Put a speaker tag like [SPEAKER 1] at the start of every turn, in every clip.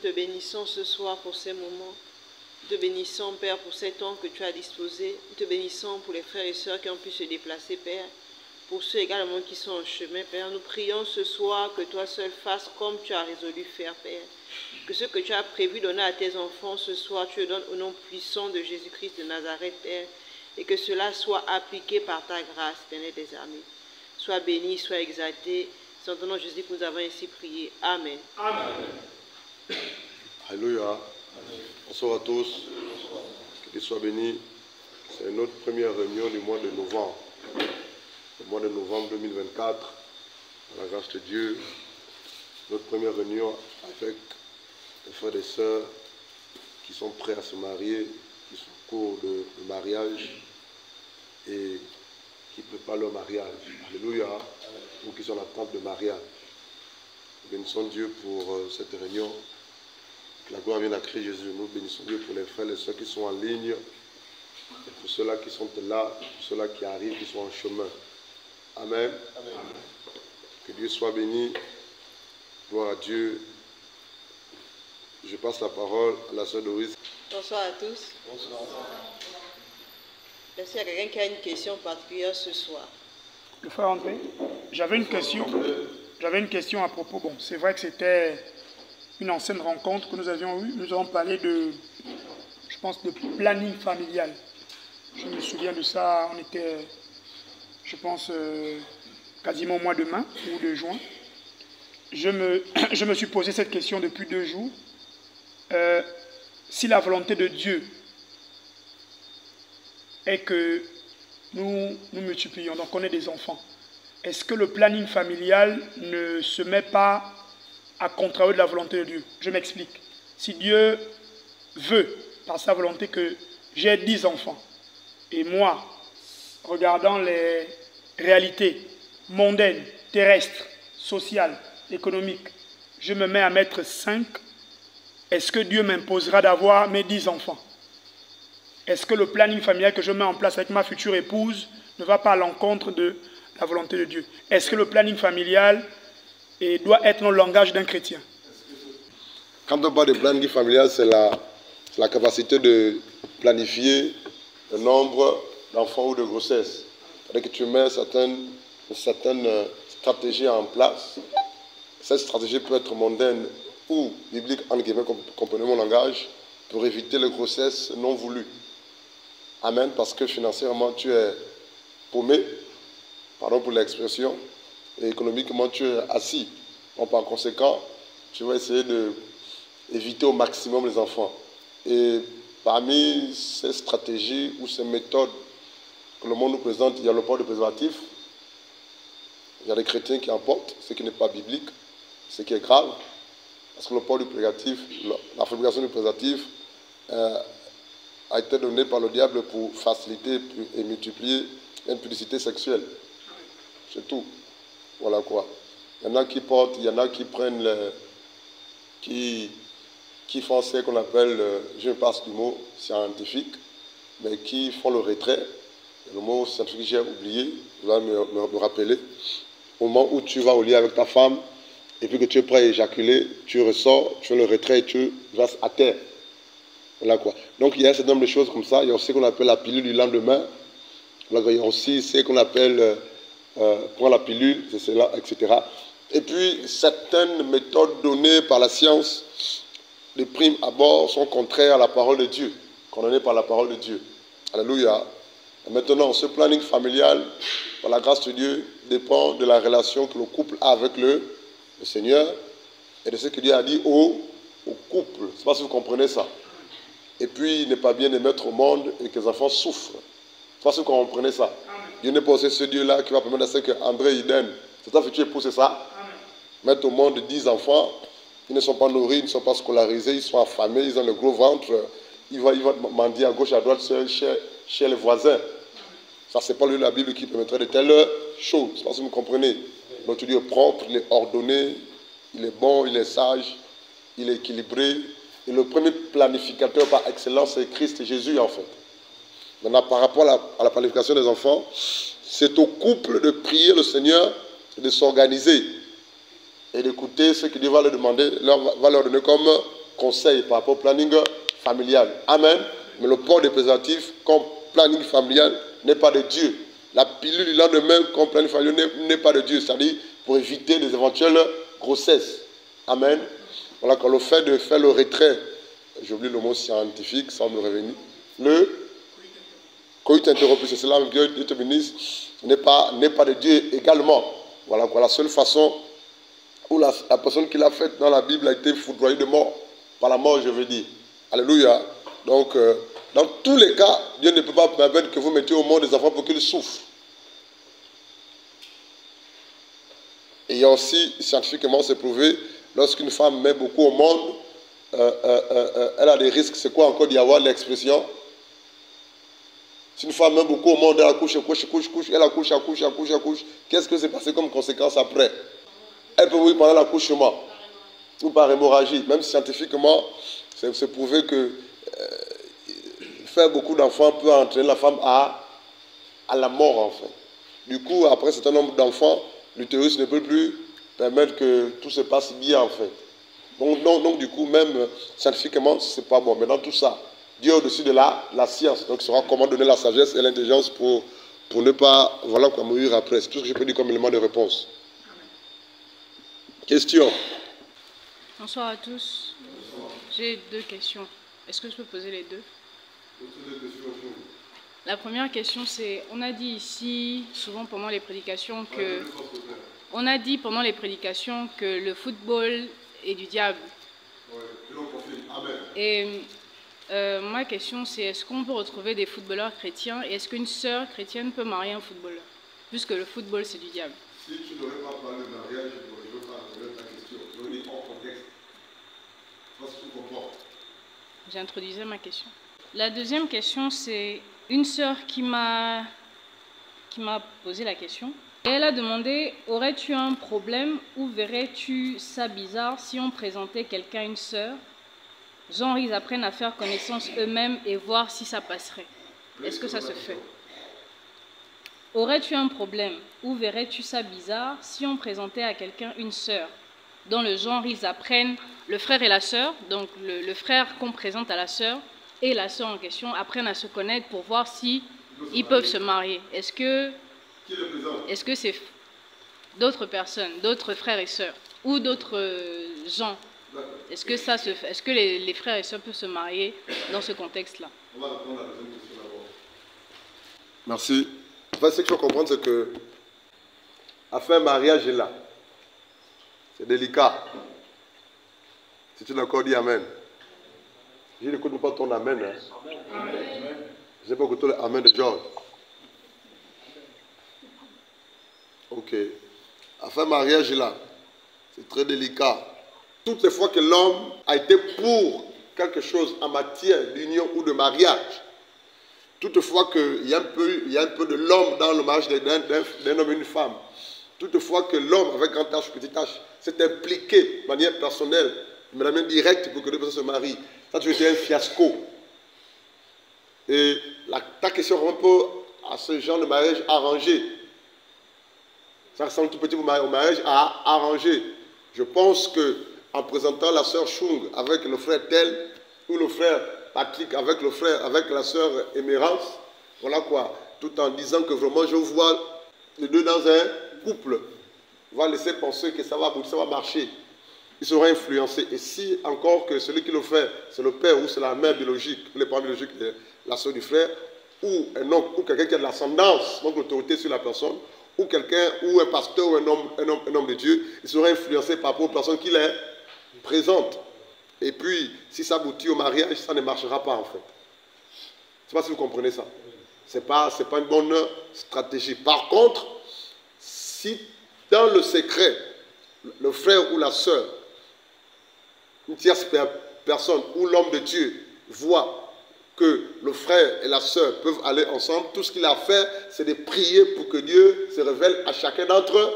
[SPEAKER 1] te bénissons ce soir pour ces moments. Nous te bénissons, Père, pour cet temps que tu as disposé. Nous te bénissons pour les frères et sœurs qui ont pu se déplacer, Père. Pour ceux également qui sont en chemin, Père, nous prions ce soir que toi seul fasses comme tu as résolu faire, Père. Que ce que tu as prévu donner à tes enfants ce soir, tu le donnes au nom puissant de Jésus-Christ de Nazareth, Père. Et que cela soit appliqué par ta grâce, Éternel des armées. Sois béni, sois exalté. C'est en ton nom, Jésus, que nous avons ainsi prié. Amen.
[SPEAKER 2] Amen. Alléluia. Bonsoir à tous. Que Dieu soit béni. C'est notre première réunion du mois de novembre. Le mois de novembre 2024. À la grâce de Dieu. Notre première réunion avec les frères et sœurs qui sont prêts à se marier, qui sont en cours de mariage et qui préparent leur mariage. Alléluia. Ou qui sont en attente de mariage. Nous bénissons Dieu pour cette réunion. Que la gloire vienne à Christ Jésus. Nous bénissons Dieu pour les frères et les sœurs qui sont en ligne, et pour ceux-là qui sont là, pour ceux-là qui arrivent, qui sont en chemin. Amen. Amen. Que Dieu soit béni. Gloire à Dieu. Je passe la parole à la sœur Doris.
[SPEAKER 1] Bonsoir à tous.
[SPEAKER 2] Bonsoir.
[SPEAKER 1] Est-ce qu'il y a quelqu'un qui a une question particulière ce soir?
[SPEAKER 3] Le frère André, j'avais une question à propos. Bon, c'est vrai que c'était une ancienne rencontre que nous avions eue. Nous avons parlé de, je pense, de planning familial. Je me souviens de ça, on était, je pense, quasiment au mois de mai ou de juin. Je me suis posé cette question depuis 2 jours. Si la volonté de Dieu est que nous multiplions, donc on est des enfants, est-ce que le planning familial ne se met pas à contrario de la volonté de Dieu? Je m'explique. Si Dieu veut, par sa volonté, que j'ai 10 enfants, et moi, regardant les réalités mondaines, terrestres, sociales, économiques, je me mets à mettre 5, est-ce que Dieu m'imposera d'avoir mes 10 enfants? Est-ce que le planning familial que je mets en place avec ma future épouse ne va pas à l'encontre de la volonté de Dieu? Est-ce que le planning familial doit être le langage d'un chrétien?
[SPEAKER 2] Quand on parle de planning familial, c'est la capacité de planifier le nombre d'enfants ou de grossesses. C'est-à-dire que tu mets certaines stratégies en place. Cette stratégie peut être mondaine ou biblique, en guillemets, comprenez mon langage, pour éviter les grossesses non voulues. Amen, parce que financièrement, tu es paumé, pardon pour l'expression, et économiquement, tu es assis. Donc, par conséquent, tu vas essayer d'éviter au maximum les enfants. Et parmi ces stratégies ou ces méthodes que le monde nous présente, il y a le port de préservatif. Il y a des chrétiens qui en portent, ce qui n'est pas biblique, ce qui est grave. Parce que le port du préservatif, la fabrication du préservatif a été donnée par le diable pour faciliter et multiplier l'impudicité sexuelle. C'est tout. Voilà quoi. Il y en a qui portent, il y en a qui prennent, qui font ce qu'on appelle, je passe du mot scientifique, mais qui font le retrait. Le mot scientifique que j'ai oublié, je vais me rappeler. Au moment où tu vas au lit avec ta femme, et puis que tu es prêt à éjaculer, tu ressors, tu fais le retrait et tu vas à terre. Voilà quoi. Donc il y a un certain nombre de choses comme ça. Il y a aussi ce qu'on appelle la pilule du lendemain. Il y a aussi ce qu'on appelle prendre la pilule, c'est cela, etc. Et puis certaines méthodes données par la science, de prime abord, sont contraires à la parole de Dieu, condamnées par la parole de Dieu. Alléluia. Et maintenant, ce planning familial, par la grâce de Dieu, dépend de la relation que le couple a avec le Seigneur et de ce que Dieu a dit au couple. Je ne sais pas si vous comprenez ça. Et puis, il n'est pas bien de mettre au monde et que les enfants souffrent. Je ne sais pas si vous comprenez ça. Amen. Dieu n'est pas aussi ce Dieu-là qui va permettre à ce qu'André Iden, c'est ta future épouse, c'est ça? Amen. Mettre au monde 10 enfants, ils ne sont pas nourris, ils ne sont pas scolarisés, ils sont affamés, ils ont le gros ventre, ils vont mendier à gauche, à droite chez les voisins. Ça, ce n'est pas lui la Bible qui permettrait de telles choses. Je ne sais pas si vous comprenez. Notre Dieu est propre, il est ordonné, il est bon, il est sage, il est équilibré. Et le premier planificateur par excellence, c'est Christ Jésus, en fait. Maintenant, par rapport à la planification des enfants, c'est au couple de prier le Seigneur, de s'organiser et d'écouter ce que Dieu va leur demander, va leur donner comme conseil par rapport au planning familial. Amen. Mais le port des préservatifs comme planning familial n'est pas de Dieu. La pilule du lendemain comme planning familial n'est pas de Dieu. C'est-à-dire pour éviter des éventuelles grossesses. Amen. Voilà, quand le fait de faire le retrait, j'oublie le mot scientifique, ça me revenir, le coït interrompu, c'est cela, Dieu te bénisse, n'est pas de Dieu également. Voilà quoi, la seule façon où la personne qui l'a faite dans la Bible a été foudroyée de mort, par la mort je veux dire. Alléluia. Donc, dans tous les cas, Dieu ne peut pas permettre que vous mettiez au monde des enfants pour qu'ils souffrent. Et il y a aussi, scientifiquement, c'est prouvé, lorsqu'une femme met beaucoup au monde, elle a des risques. C'est quoi encore d'y avoir l'expression? Si une femme met beaucoup au monde, elle accouche, elle accouche. Qu'est-ce que c'est passé comme conséquence après? Elle peut mourir pendant l'accouchement ou par hémorragie. Même scientifiquement, c'est prouvé que faire beaucoup d'enfants peut entraîner la femme à la mort en fait. Du coup, après un certain nombre d'enfants, l'utérus ne peut plus permettre que tout se passe bien en fait. Donc du coup, même scientifiquement, c'est pas bon. Mais dans tout ça, Dieu est au-dessus de la science. Donc il saura comment donner la sagesse et l'intelligence pour ne pas mourir après. C'est tout ce que je peux dire comme élément de réponse. Question.
[SPEAKER 4] Bonsoir à tous. J'ai 2 questions. Est-ce que je peux poser les 2? La première question, c'est, on a dit ici, souvent pendant les prédications, que le football est du diable. Et ma question, c'est, est-ce qu'on peut retrouver des footballeurs chrétiens et est-ce qu'une sœur chrétienne peut marier un footballeur? Puisque le football, c'est du diable.
[SPEAKER 2] Si tu n'aurais pas parlé de mariage, je ne veux pas répondre ta question. Je veux dire hors contexte. Parce que tu comprends.
[SPEAKER 4] J'introduisais ma question. La deuxième question, c'est une sœur qui m'a posé la question. Et elle a demandé, aurais-tu un problème ou verrais-tu ça bizarre si on présentait quelqu'un à une sœur? Genre, ils apprennent à faire connaissance eux-mêmes et voir si ça passerait. Est-ce que ça se fait? Aurais-tu un problème ou verrais-tu ça bizarre si on présentait à quelqu'un une sœur? Dans le genre, ils apprennent, le frère et la sœur, donc le frère qu'on présente à la sœur et la sœur en question apprennent à se connaître pour voir si ils peuvent se marier. Est-ce que c'est d'autres personnes, d'autres frères et sœurs ou d'autres gens? Est-ce que ça se fait? Est-ce que les frères et sœurs peuvent se marier dans ce contexte-là?
[SPEAKER 2] On va répondre à la deuxième question d'abord. Merci. En fait, ce qu'il faut comprendre, c'est que à faire un mariage est là. C'est délicat. Si tu es d'accord, dis Amen. Je n'écoute pas ton Amen. Hein. Je n'ai pas écouté le Amen de Georges. Ok. À faire un mariage est là. C'est très délicat. Toutes les fois que l'homme a été pour quelque chose en matière d'union ou de mariage, toutefois qu'il y a un peu de l'homme dans le mariage d'un homme et une femme, toutefois que l'homme, avec grand H, petit h, s'est impliqué de manière personnelle, de manière directe pour que deux personnes se marient, ça a toujours été un fiasco. Et ta question ressemble un peu à ce genre de mariage arrangé. Ça ressemble tout petit au mariage arrangé. Je pense que en présentant la sœur Chung avec le frère Tel, ou le frère Patrick avec la sœur Émérance, voilà quoi, tout en disant que vraiment je vois les deux dans un couple, on va laisser penser que ça va marcher. Ils seront influencés. Et si encore que celui qui le fait, c'est le père ou c'est la mère biologique, ou les parents biologiques de la sœur du frère, ou un homme, ou quelqu'un qui a de l'ascendance, donc l'autorité sur la personne, ou quelqu'un, ou un pasteur, ou un homme de Dieu, ils seront influencés par rapport aux personnes qui les présentent. Et puis, si ça aboutit au mariage, ça ne marchera pas en fait. Je ne sais pas si vous comprenez ça. Ce n'est pas une bonne stratégie. Par contre, si dans le secret, le frère ou la sœur, une tierce personne ou l'homme de Dieu voit que le frère et la sœur peuvent aller ensemble, tout ce qu'il a à faire, c'est de prier pour que Dieu se révèle à chacun d'entre eux,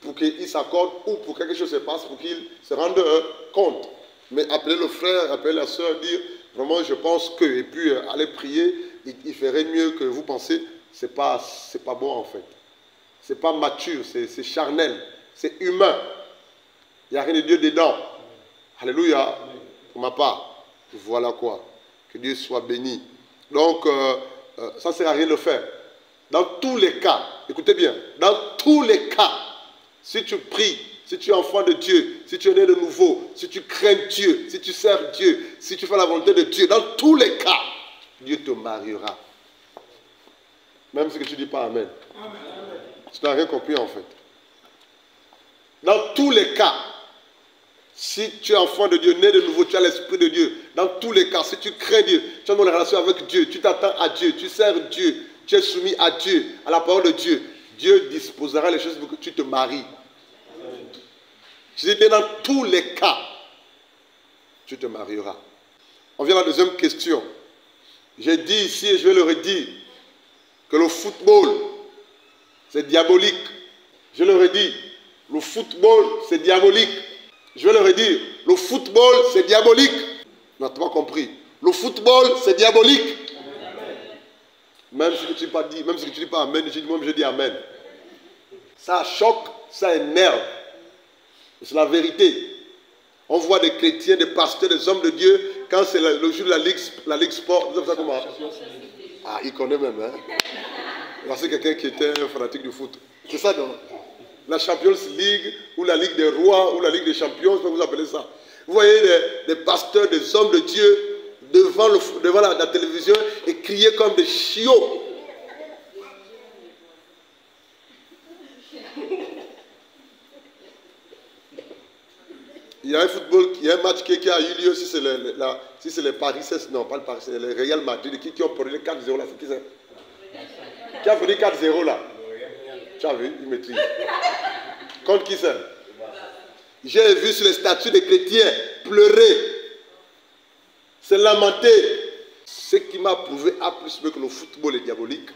[SPEAKER 2] pour qu'ils s'accordent ou pour que quelque chose se passe, pour qu'ils se rendent compte. Mais appeler le frère, appeler la sœur, dire vraiment je pense que, et puis aller prier, il ferait mieux que vous pensez, c'est pas bon en fait. C'est pas mature, c'est charnel, c'est humain. Il n'y a rien de Dieu dedans. Alléluia. pour ma part. Voilà quoi. Que Dieu soit béni. Donc, ça ne sert à rien de le faire. Dans tous les cas, écoutez bien, dans tous les cas, si tu pries, si tu es enfant de Dieu, si tu es né de nouveau, si tu crains Dieu, si tu sers Dieu, si tu fais la volonté de Dieu, dans tous les cas, Dieu te mariera. Même si tu ne dis pas Amen. Tu n'as rien compris en fait. Dans tous les cas, si tu es enfant de Dieu, né de nouveau, tu as l'Esprit de Dieu. Dans tous les cas, si tu crains Dieu, tu as une relation avec Dieu, tu t'attends à Dieu, tu sers Dieu, tu es soumis à Dieu, à la parole de Dieu, Dieu disposera les choses pour que tu te maries. Je dis bien dans tous les cas, tu te marieras. On vient à la deuxième question. J'ai dit ici et je vais le redire que le football, c'est diabolique. Je le redis, le football, c'est diabolique. Je vais le redire, le football, c'est diabolique. Non, tu n'as pas compris. Le football, c'est diabolique. Même si tu ne dis pas Amen, je dis Amen. Ça choque, ça énerve. C'est la vérité. On voit des chrétiens, des pasteurs, des hommes de Dieu, quand c'est le jour de la Ligue Sport, vous savez ça comment? Ah, il connaît même, hein? C'est quelqu'un qui était un fanatique du foot. C'est ça, non? La Champions League, ou la Ligue des Rois, ou la Ligue des Champions, comment vous appelez ça? Vous voyez des pasteurs, des hommes de Dieu, devant la télévision, et crier comme des chiots. Il y a un match qui a eu lieu, si c'est les Paris, non, pas le Paris, c'est le Real Madrid qui ont perdu 4-0 là. C'est qui ça? Qui a perdu 4-0 là? Tu as vu, il maîtrise. Contre qui c'est? J'ai vu sur les statues des chrétiens pleurer, se lamenter. Ce qui m'a prouvé à plus que le football est diabolique,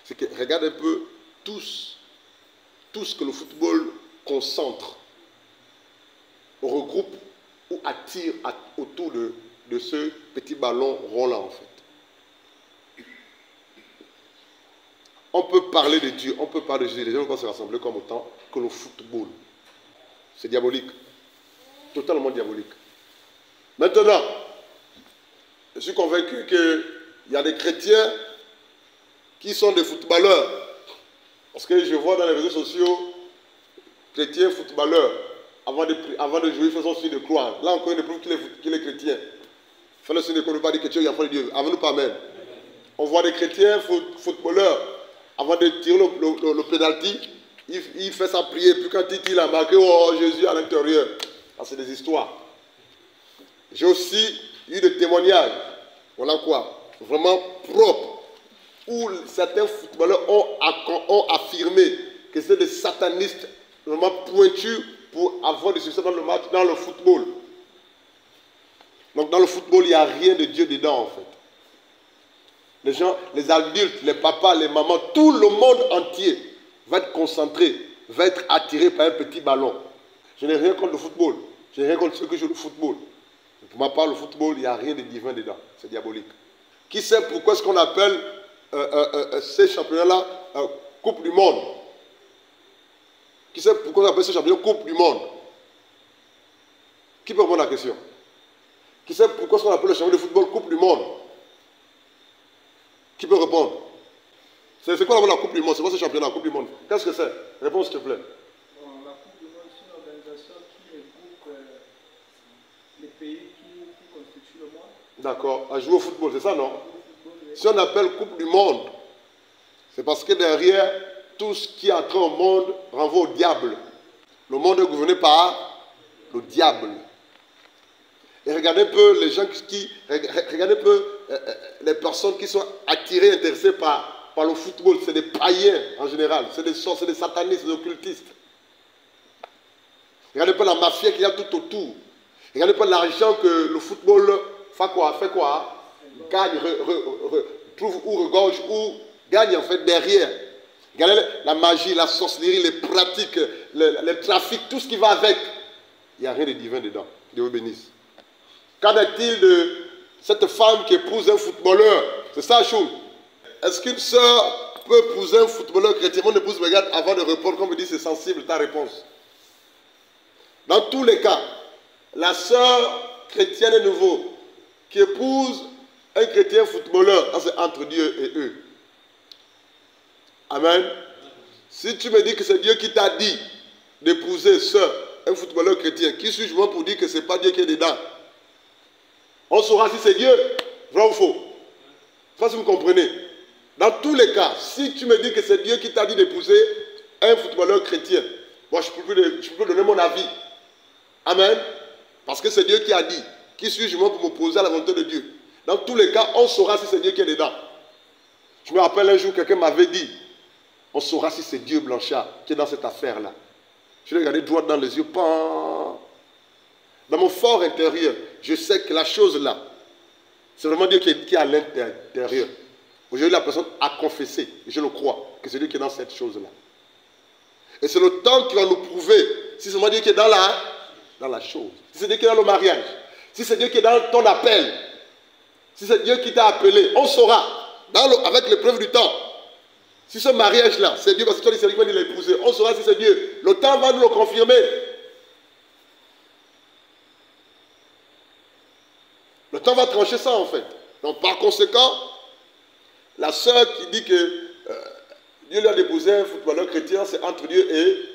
[SPEAKER 2] c'est que regarde un peu tout ce que le football concentre, regroupe ou attire autour de ce petit ballon rond là en fait. On peut parler de Dieu, on peut parler de Jésus, les gens vont se rassembler comme autant que le football. C'est diabolique, totalement diabolique. Maintenant, je suis convaincu qu'il y a des chrétiens qui sont des footballeurs. Parce que je vois dans les réseaux sociaux, chrétiens footballeurs. Avant de jouer, faisons signe de croix. Là encore, il ne prouve qu'il est chrétien. Fais le signe de croix, ne pas dire que tu es enfant de Dieu. Avant nous pas même. On voit des chrétiens footballeurs. Avant de tirer le penalty, il fait sa prière. Puis quand il a marqué, oh Jésus à l'intérieur. C'est des histoires. J'ai aussi eu des témoignages. Voilà quoi. Vraiment propres. Où certains footballeurs ont affirmé que c'est des satanistes vraiment pointus pour avoir du succès dans le match, dans le football. Donc dans le football, il n'y a rien de Dieu dedans en fait. Les gens, les adultes, les papas, les mamans, tout le monde entier va être concentré, va être attiré par un petit ballon. Je n'ai rien contre le football. Je n'ai rien contre ceux qui jouent le football. Pour ma part, le football, il n'y a rien de divin dedans. C'est diabolique. Qui sait pourquoi est-ce qu'on appelle ces championnats-là Coupe du Monde? Qui sait pourquoi on appelle ce championnat Coupe du Monde? Qui peut répondre à la question? Qui sait pourquoi on appelle le championnat de football Coupe du Monde? Qui peut répondre? C'est quoi la Coupe du Monde? C'est quoi ce championnat, la Coupe du Monde? Qu'est-ce que c'est? Réponds s'il te plaît.
[SPEAKER 5] La Coupe du Monde, c'est une organisation qui regroupe les pays qui constituent le monde.
[SPEAKER 2] D'accord. À jouer au football, c'est ça, non? Si on appelle Coupe du Monde, c'est parce que derrière, tout ce qui est entré au monde renvoie au diable. Le monde est gouverné par le diable. Et regardez un peu les gens regardez un peu les personnes qui sont attirées, intéressées par le football. C'est des païens en général. C'est des sorts, c'est des satanistes, des occultistes. Regardez un peu la mafia qu'il y a tout autour. Regardez un peu l'argent que le football fait quoi? Gagne, trouve ou regorge ou gagne en fait derrière. Regardez la magie, la sorcellerie, les pratiques, les trafics, tout ce qui va avec. Il n'y a rien de divin dedans. Dieu vous bénisse. Qu'en est-il de cette femme qui épouse un footballeur? C'est ça, Chou. Est-ce qu'une sœur peut épouser un footballeur chrétien? Mon épouse me regarde avant de répondre, comme me dit, c'est sensible ta réponse. Dans tous les cas, la sœur chrétienne nouveau qui épouse un chrétien footballeur, ça c'est entre Dieu et eux. Amen. Si tu me dis que c'est Dieu qui t'a dit d'épouser un footballeur chrétien, qui suis-je moi pour dire que ce n'est pas Dieu qui est dedans? On saura si c'est Dieu, vrai ou faux. Je ne sais pas si vous comprenez. Dans tous les cas, si tu me dis que c'est Dieu qui t'a dit d'épouser un footballeur chrétien, moi je ne peux plus donner mon avis. Amen. Parce que c'est Dieu qui a dit. Qui suis-je moi pour m'opposer à la volonté de Dieu? Dans tous les cas, on saura si c'est Dieu qui est dedans. Je me rappelle un jour, quelqu'un m'avait dit, on saura si c'est Dieu Blanchard qui est dans cette affaire-là. Je l'ai regardé droit dans les yeux. Dans mon fort intérieur, je sais que la chose là, c'est vraiment Dieu qui est à l'intérieur. Aujourd'hui, la personne a confessé, et je le crois, que c'est Dieu qui est dans cette chose-là. Et c'est le temps qui va nous prouver si c'est vraiment Dieu qui est dans la chose. Si c'est Dieu qui est dans le mariage. Si c'est Dieu qui est dans ton appel. Si c'est Dieu qui t'a appelé. On saura, avec l'épreuve du temps. Si ce mariage-là, c'est Dieu, parce que toi, c'est lui qui l'a épousé. On saura si c'est Dieu. Le temps va nous le confirmer. Le temps va trancher ça, en fait. Donc, par conséquent, la sœur qui dit que Dieu lui a déposé un footballeur chrétien, c'est entre Dieu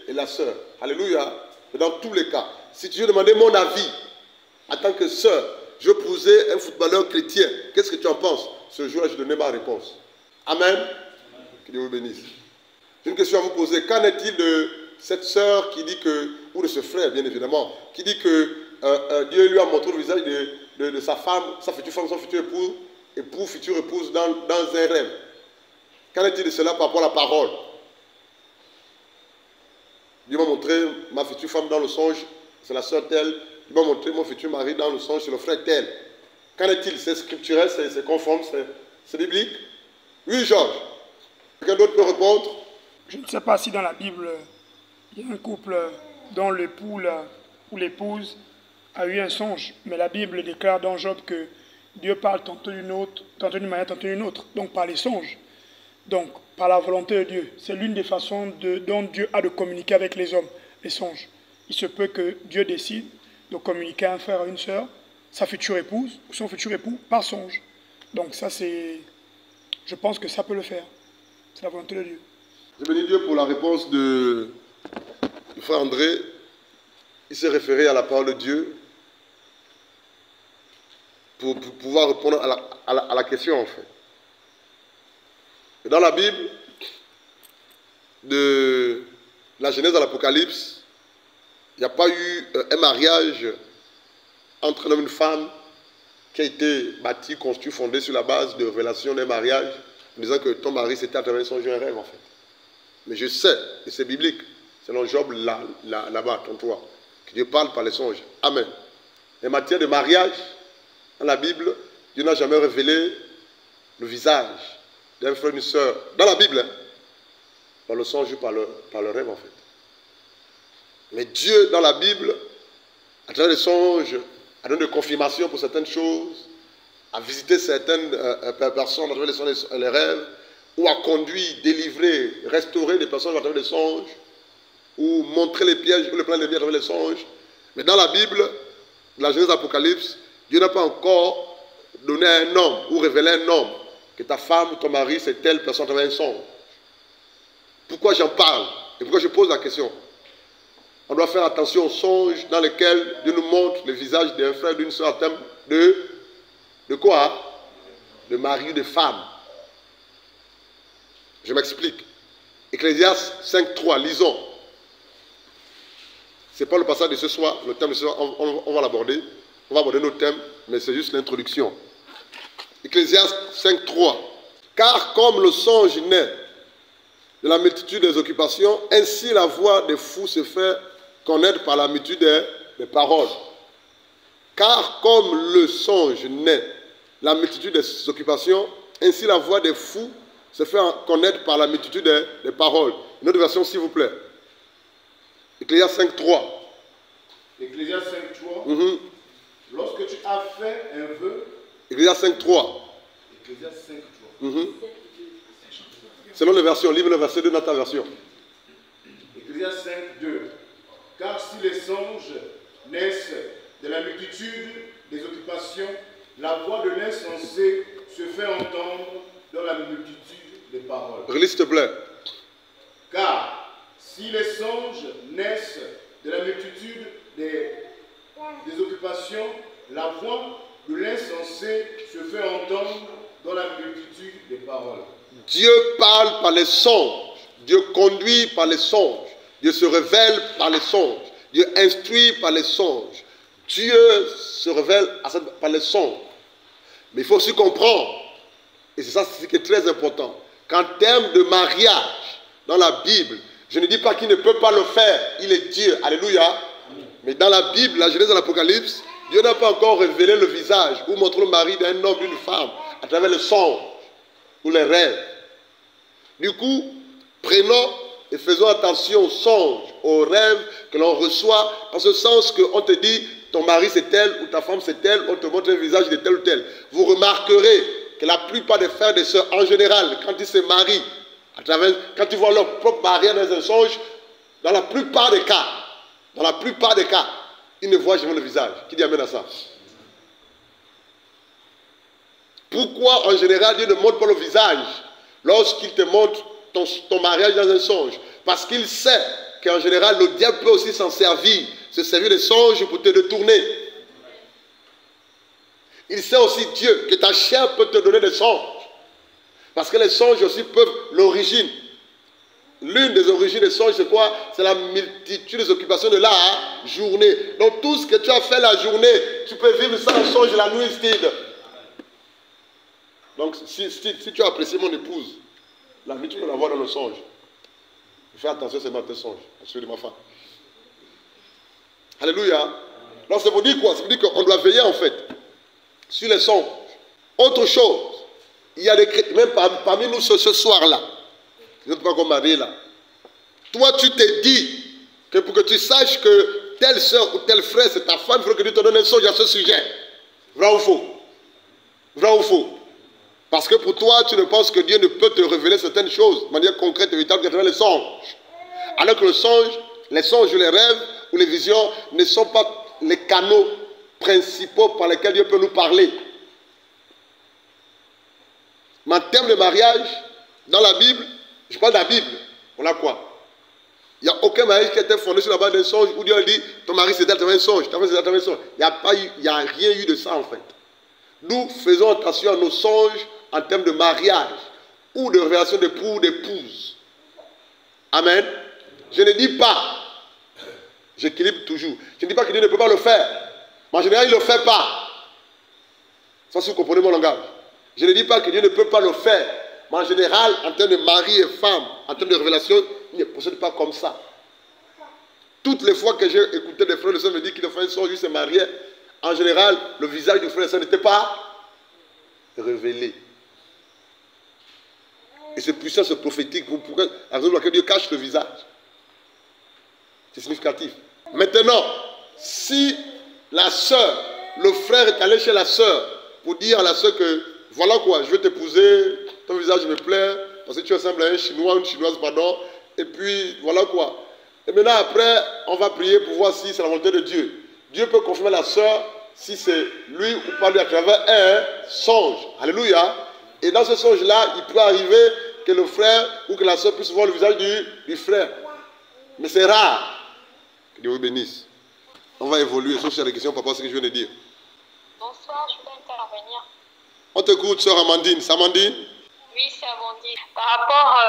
[SPEAKER 2] et la sœur. Alléluia. Mais dans tous les cas, si tu veux demander mon avis, en tant que sœur, je posais un footballeur chrétien, qu'est-ce que tu en penses? Ce jour-là, je donnais ma réponse. Amen. Que Dieu vous bénisse. J'ai une question à vous poser. Qu'en est-il de cette sœur qui dit que, ou de ce frère, bien évidemment, qui dit que Dieu lui a montré le visage de sa femme, sa future femme, son futur époux, future épouse dans un rêve? Qu'en est-il de cela par rapport à la parole? Dieu m'a montré ma future femme dans le songe, c'est la sœur telle. Dieu m'a montré mon futur mari dans le songe, c'est le frère tel. Qu'en est-il? C'est scripturel, c'est conforme, c'est biblique? Oui, Georges. Quelqu'un d'autre peut répondre?
[SPEAKER 3] Je ne sais pas si dans la Bible, il y a un couple dont l'époux ou l'épouse a eu un songe. Mais la Bible déclare dans Job que Dieu parle tantôt d'une manière, tantôt d'une autre. Donc par les songes. Donc par la volonté de Dieu. C'est l'une des façons dont Dieu a de communiquer avec les hommes, les songes. Il se peut que Dieu décide de communiquer à un frère ou à une sœur, sa future épouse ou son futur époux, par songe. Donc ça c'est... Je pense que ça peut le faire. C'est la volonté de Dieu.
[SPEAKER 2] Je bénis Dieu pour la réponse du frère André. Il s'est référé à la parole de Dieu pour pouvoir répondre à la question en fait. Et dans la Bible, de la Genèse à l'Apocalypse, il n'y a pas eu un mariage entre un homme et une femme qui a été bâti, construit, fondé sur la base de révélation d'un mariage, en disant que ton mari s'était à travers son jeu un rêve en fait. Mais je sais, et c'est biblique, selon Job là-bas, ton toit, que Dieu parle par les songes. Amen. En matière de mariage, dans la Bible, Dieu n'a jamais révélé le visage d'un frère et d'une sœur. Dans la Bible, hein, par le songe, par le rêve en fait. Mais Dieu, dans la Bible, à travers les songes, a donné des confirmations pour certaines choses, a visité certaines personnes à travers les songes et les rêves, ou a conduit, délivré, restauré des personnes à travers les songes, ou montré les pièges ou les plans de vie à travers les songes. Mais dans la Bible, la Genèse d'Apocalypse, Dieu n'a pas encore donné à un homme ou révélé à un homme que ta femme ou ton mari, c'est telle personne à travers un songe. Pourquoi j'en parle et pourquoi je pose la question? On doit faire attention aux songes dans lesquels Dieu nous montre le visage d'un frère, d'une soeur en termes de quoi? De mari ou de femme. Je m'explique. Ecclésiaste 5.3, lisons. Ce n'est pas le passage de ce soir, le thème de ce soir, on va l'aborder. On va aborder nos thèmes, mais c'est juste l'introduction. Ecclésiaste 5.3. Car comme le songe naît de la multitude des occupations, ainsi la voix des fous se fait connaître par la multitude des paroles. Car comme le songe naît de la multitude des occupations, ainsi la voix des fous se fait connaître par la multitude des paroles. Une autre version, s'il vous plaît. Ecclésiaste 5.3.
[SPEAKER 6] Ecclésiaste 5.3. Lorsque tu as fait un vœu.
[SPEAKER 2] Ecclésiaste 5.3.
[SPEAKER 6] Ecclésiaste 5.3.
[SPEAKER 2] Selon les versions, livre le verset 2 dans ta version.
[SPEAKER 6] Ecclésiaste 5.2. Car si les songes naissent de la multitude des occupations, la voix de l'insensé se fait entendre dans la multitude des paroles.
[SPEAKER 2] Relis s'il te plaît.
[SPEAKER 6] Car si les songes naissent de la multitude des occupations, la voix de l'insensé se fait entendre dans la multitude des paroles.
[SPEAKER 2] Dieu parle par les songes. Dieu conduit par les songes. Dieu se révèle par les songes. Dieu instruit par les songes. Dieu se révèle par les songes. Mais il faut aussi comprendre, et c'est ça ce qui est très important, qu'en termes de mariage, dans la Bible, je ne dis pas qu'il ne peut pas le faire, il est Dieu, alléluia. Mais dans la Bible, la Genèse de l'Apocalypse, Dieu n'a pas encore révélé le visage ou montré le mari d'un homme, d'une femme, à travers le songe ou les rêves. Du coup, prenons et faisons attention aux songes, aux rêves que l'on reçoit, en ce sens qu'on te dit, ton mari c'est tel, ou ta femme c'est tel, on te montre un visage de tel ou tel. Vous remarquerez que la plupart des frères et des sœurs, en général, quand ils se marient, quand ils voient leur propre mariage dans un songe, dans la plupart des cas, ils ne voient jamais le visage. Qui dit amen à ça? Pourquoi en général Dieu ne montre pas le visage lorsqu'il te montre ton mariage dans un songe? Parce qu'il sait qu'en général le diable peut aussi s'en servir, se servir des songes pour te détourner. Il sait aussi Dieu que ta chair peut te donner des songes. Parce que les songes aussi peuvent l'origine. L'une des origines des songes, c'est quoi? C'est la multitude des occupations de la journée. Donc tout ce que tu as fait la journée, tu peux vivre ça en songe la nuit, Steve. Donc si tu as apprécié mon épouse, la nuit tu peux la voir dans le songe. Fais attention, c'est dans tes songes, à celui de ma femme. Alléluia. Donc ça veut dire quoi? Ça veut dire qu'on doit veiller en fait sur les songes. Autre chose, il y a des chrétiens, même parmi nous ce soir-là, vous n'êtes pas comme Marie là. Toi, tu te dis que pour que tu saches que telle soeur ou tel frère, c'est ta femme, il faut que Dieu te donne un songe à ce sujet. Vrai ou faux? Vrai ou faux? Parce que pour toi, tu ne penses que Dieu ne peut te révéler certaines choses de manière concrète et véritable qu'à travers les songes. Alors que les songes, les rêves ou les visions ne sont pas les canaux principaux par lesquels Dieu peut nous parler. Mais en termes de mariage, dans la Bible, je parle de la Bible, voilà quoi. Il n'y a aucun mariage qui a été fondé sur la base d'un songe où Dieu a dit, ton mari c'est tel, tu as un songe, ta femme c'est tel, tu as un songe. Il n'y a rien eu de ça en fait. Nous faisons attention à nos songes en termes de mariage ou de révélation d'époux ou d'épouse. Amen. Je ne dis pas, j'équilibre toujours, je ne dis pas que Dieu ne peut pas le faire. Mais en général, il ne le fait pas. Ça, si vous comprenez mon langage. Je ne dis pas que Dieu ne peut pas le faire. Mais en général, en termes de mari et femme, en termes de révélation, il ne procède pas comme ça. Toutes les fois que j'ai écouté des frères et sœurs me dire qu'il a fait un songe, il s'est marié, en général, le visage du frère et sœur n'était pas révélé. Et c'est puissant, c'est prophétique. Pourquoi? À raison de laquelle Dieu cache le visage. C'est significatif. Maintenant, si la sœur, le frère est allé chez la sœur pour dire à la sœur que voilà quoi, je vais t'épouser, ton visage me plaît, parce que tu ressembles à un Chinois, une Chinoise, pardon, et puis voilà quoi. Et maintenant après, on va prier pour voir si c'est la volonté de Dieu. Dieu peut confirmer la sœur si c'est lui ou pas lui à travers un songe. Alléluia. Et dans ce songe-là, il peut arriver que le frère ou que la sœur puisse voir le visage du frère. Mais c'est rare. Que Dieu vous bénisse. On va évoluer, sauf sur les questions par rapport à ce que je viens de dire.
[SPEAKER 7] Bonsoir, je peux intervenir.
[SPEAKER 2] On t'écoute, sœur Amandine. C'est Amandine?
[SPEAKER 7] Oui, c'est Amandine. Par rapport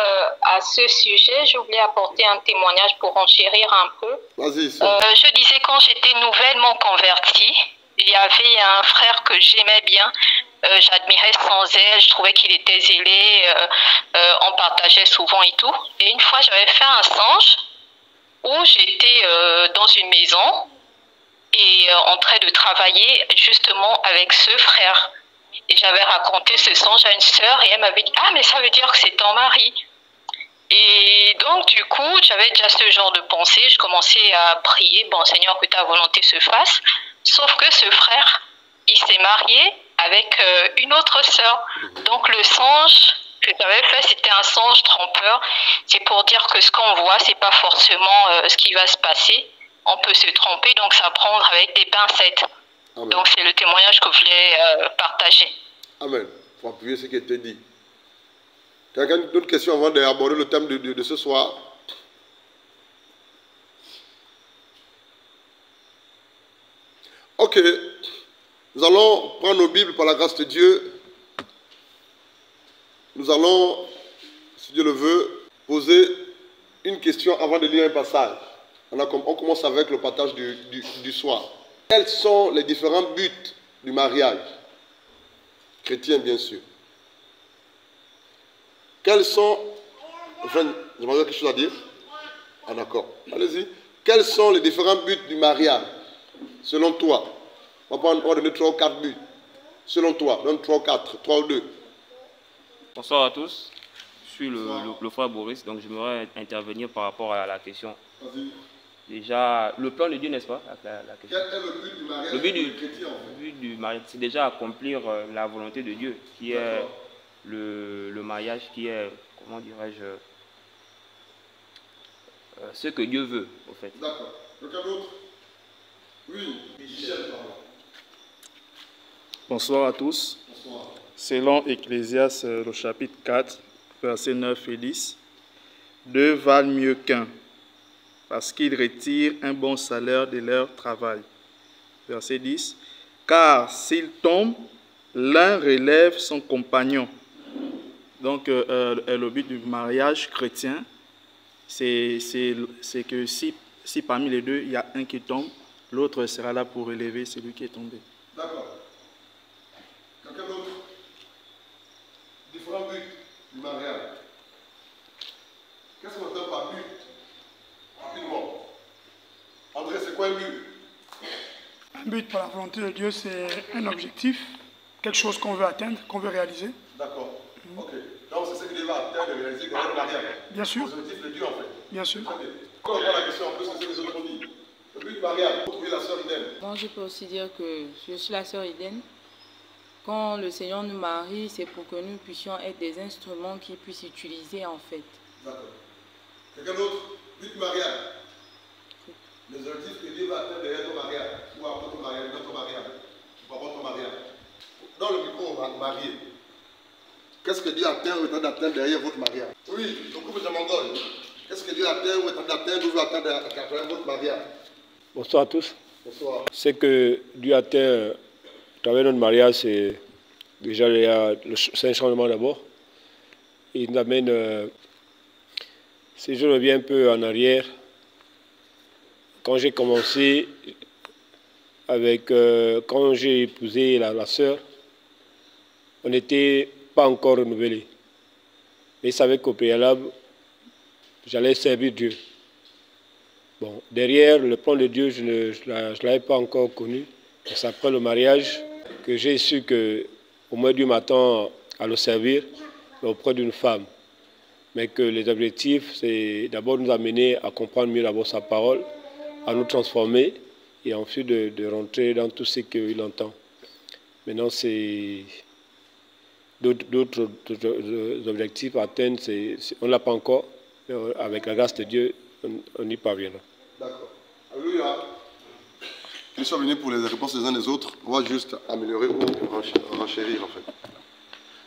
[SPEAKER 7] à ce sujet, je voulais apporter un témoignage pour enchérir un peu.
[SPEAKER 2] Vas-y,
[SPEAKER 7] je disais, quand j'étais nouvellement convertie, il y avait un frère que j'aimais bien. J'admirais son zèle, je trouvais qu'il était zélé, on partageait souvent et tout. Et une fois, j'avais fait un songe où j'étais dans une maison et en train de travailler justement avec ce frère. Et j'avais raconté ce songe à une sœur et elle m'avait dit « Ah, mais ça veut dire que c'est ton mari ». Et donc, du coup, j'avais déjà ce genre de pensée. Je commençais à prier « Bon, Seigneur, que ta volonté se fasse ». Sauf que ce frère, il s'est marié avec une autre sœur. Donc, le songe que j'avais fait, c'était un songe trompeur. C'est pour dire que ce qu'on voit, c'est pas forcément ce qui va se passer. On peut se tromper, donc ça prendre avec des pincettes.
[SPEAKER 2] Amen.
[SPEAKER 7] Donc c'est le témoignage que je voulais partager.
[SPEAKER 2] Amen. Il faut appuyer ce qui a été dit. Quelqu'un d'autres questions avant d'aborder le thème de ce soir? Ok. Nous allons prendre nos Bibles par la grâce de Dieu. Nous allons, si Dieu le veut, poser une question avant de lire un passage. On commence avec le partage du soir. Quels sont les différents buts du mariage? Chrétien, bien sûr. Quels sont... Enfin, j'aimerais quelque chose à dire? Ah d'accord. Allez-y. Quels sont les différents buts du mariage? Selon toi. On va donner 3 ou 4 buts. Selon toi, donne 3 ou 4, 3 ou 2.
[SPEAKER 8] Bonsoir à tous. Je suis le frère Boris, donc j'aimerais intervenir par rapport à la question.
[SPEAKER 2] Vas-y.
[SPEAKER 8] Déjà, le plan de Dieu, n'est-ce pas, la question.
[SPEAKER 2] Quel est le but du mariage?
[SPEAKER 8] Le but du,
[SPEAKER 2] chrétien, en fait.
[SPEAKER 8] le but du mariage, c'est déjà accomplir la volonté de Dieu, qui est le mariage, qui est, comment dirais-je, ce que Dieu veut, au fait.
[SPEAKER 2] D'accord. Quelqu'un d'autre? Oui, Michel, pardon.
[SPEAKER 9] Bonsoir à tous.
[SPEAKER 2] Bonsoir.
[SPEAKER 9] Selon Ecclésiaste, le chapitre 4, versets 9 et 10, 2 valent mieux qu'un, parce qu'ils retirent un bon salaire de leur travail. Verset 10, car s'ils tombent, l'un relève son compagnon. Donc, le but du mariage chrétien, c'est que si parmi les deux, il y a un qui tombe, l'autre sera là pour relever celui qui est tombé.
[SPEAKER 2] D'accord. Quelqu'un d'autre? Différents buts du mariage. Qu'est-ce qu'on entend par but? Rapidement. André, c'est quoi un but?
[SPEAKER 3] Un but par la volonté de Dieu, c'est un objectif, quelque chose qu'on veut atteindre, qu'on veut réaliser.
[SPEAKER 2] D'accord. Ok. Donc c'est ce que Dieu va atteindre de réaliser dans le mariage.
[SPEAKER 3] Bien sûr.
[SPEAKER 2] L'objectif de Dieu, en fait.
[SPEAKER 3] Bien sûr.
[SPEAKER 2] Très bien. Quand on prend la question en plus, c'est ce que les autres ont dit. Le but du mariage, pour trouver la sœur idem.
[SPEAKER 10] Bon, je peux aussi dire que je suis la sœur Eden. Quand le Seigneur nous marie, c'est pour que nous puissions être des instruments qu'il puisse utiliser en fait.
[SPEAKER 2] D'accord. Quelqu'un d'autre? But du mariage. Les objectifs que Dieu va atteindre derrière ton mariage, ou après ton mariage, dans ton mariage, ou avant ton mariage. Dans le micro, on va marier. Qu'est-ce que Dieu atteint ou est en train d'atteindre derrière votre mariage? Oui, le couple de Mongol. Qu'est-ce que Dieu atteint ou est en train d'atteindre ou veut atteindre derrière votre mariage?
[SPEAKER 11] Bonsoir à tous.
[SPEAKER 2] Bonsoir.
[SPEAKER 11] Ce que Dieu atteint à travers notre mariage, c'est déjà c'est un changement d'abord. Il nous amène, si je reviens un peu en arrière, quand j'ai commencé avec, quand j'ai épousé la sœur, on n'était pas encore renouvelés. Mais il savait qu'au préalable, j'allais servir Dieu. Bon, derrière, le plan de Dieu, je ne l'avais pas encore connu. C'est après le mariage que j'ai su qu'au moins Dieu m'attend à le servir auprès d'une femme. Mais que les objectifs, c'est d'abord nous amener à comprendre mieux d'abord sa parole, à nous transformer et ensuite de rentrer dans tout ce qu'il entend. Maintenant, c'est d'autres objectifs à atteindre, on ne l'a pas encore, mais avec la grâce de Dieu, on y parviendra.
[SPEAKER 2] D'accord. Alléluia. Ils sont venus pour les réponses des uns des autres. On va juste améliorer ou renchérir en fait.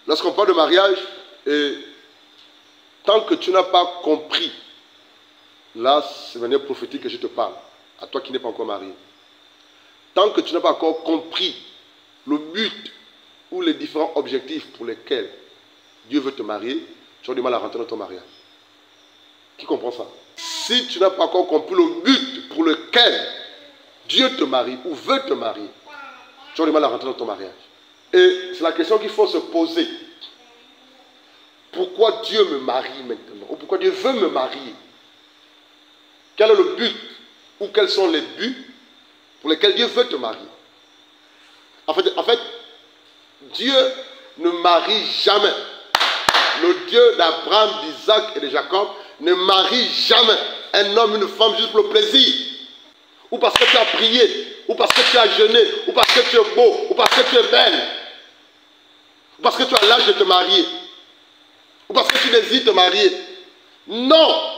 [SPEAKER 2] Lorsqu'on parle de mariage, et tant que tu n'as pas compris, là c'est de manière prophétique que je te parle, à toi qui n'es pas encore marié. Tant que tu n'as pas encore compris le but ou les différents objectifs pour lesquels Dieu veut te marier, tu as du mal à rentrer dans ton mariage. Qui comprend ça? Si tu n'as pas encore compris le but pour lequel Dieu te marie ou veut te marier, tu as du mal à rentrer dans ton mariage. Et c'est la question qu'il faut se poser. Pourquoi Dieu me marie maintenant? Ou pourquoi Dieu veut me marier? Quel est le but? Ou quels sont les buts pour lesquels Dieu veut te marier? En fait, Dieu ne marie jamais. Le Dieu d'Abraham, d'Isaac et de Jacob ne marie jamais un homme, une femme juste pour le plaisir. Ou parce que tu as prié, ou parce que tu as jeûné, ou parce que tu es beau, ou parce que tu es belle, ou parce que tu as l'âge de te marier, ou parce que tu désires te marier. Non!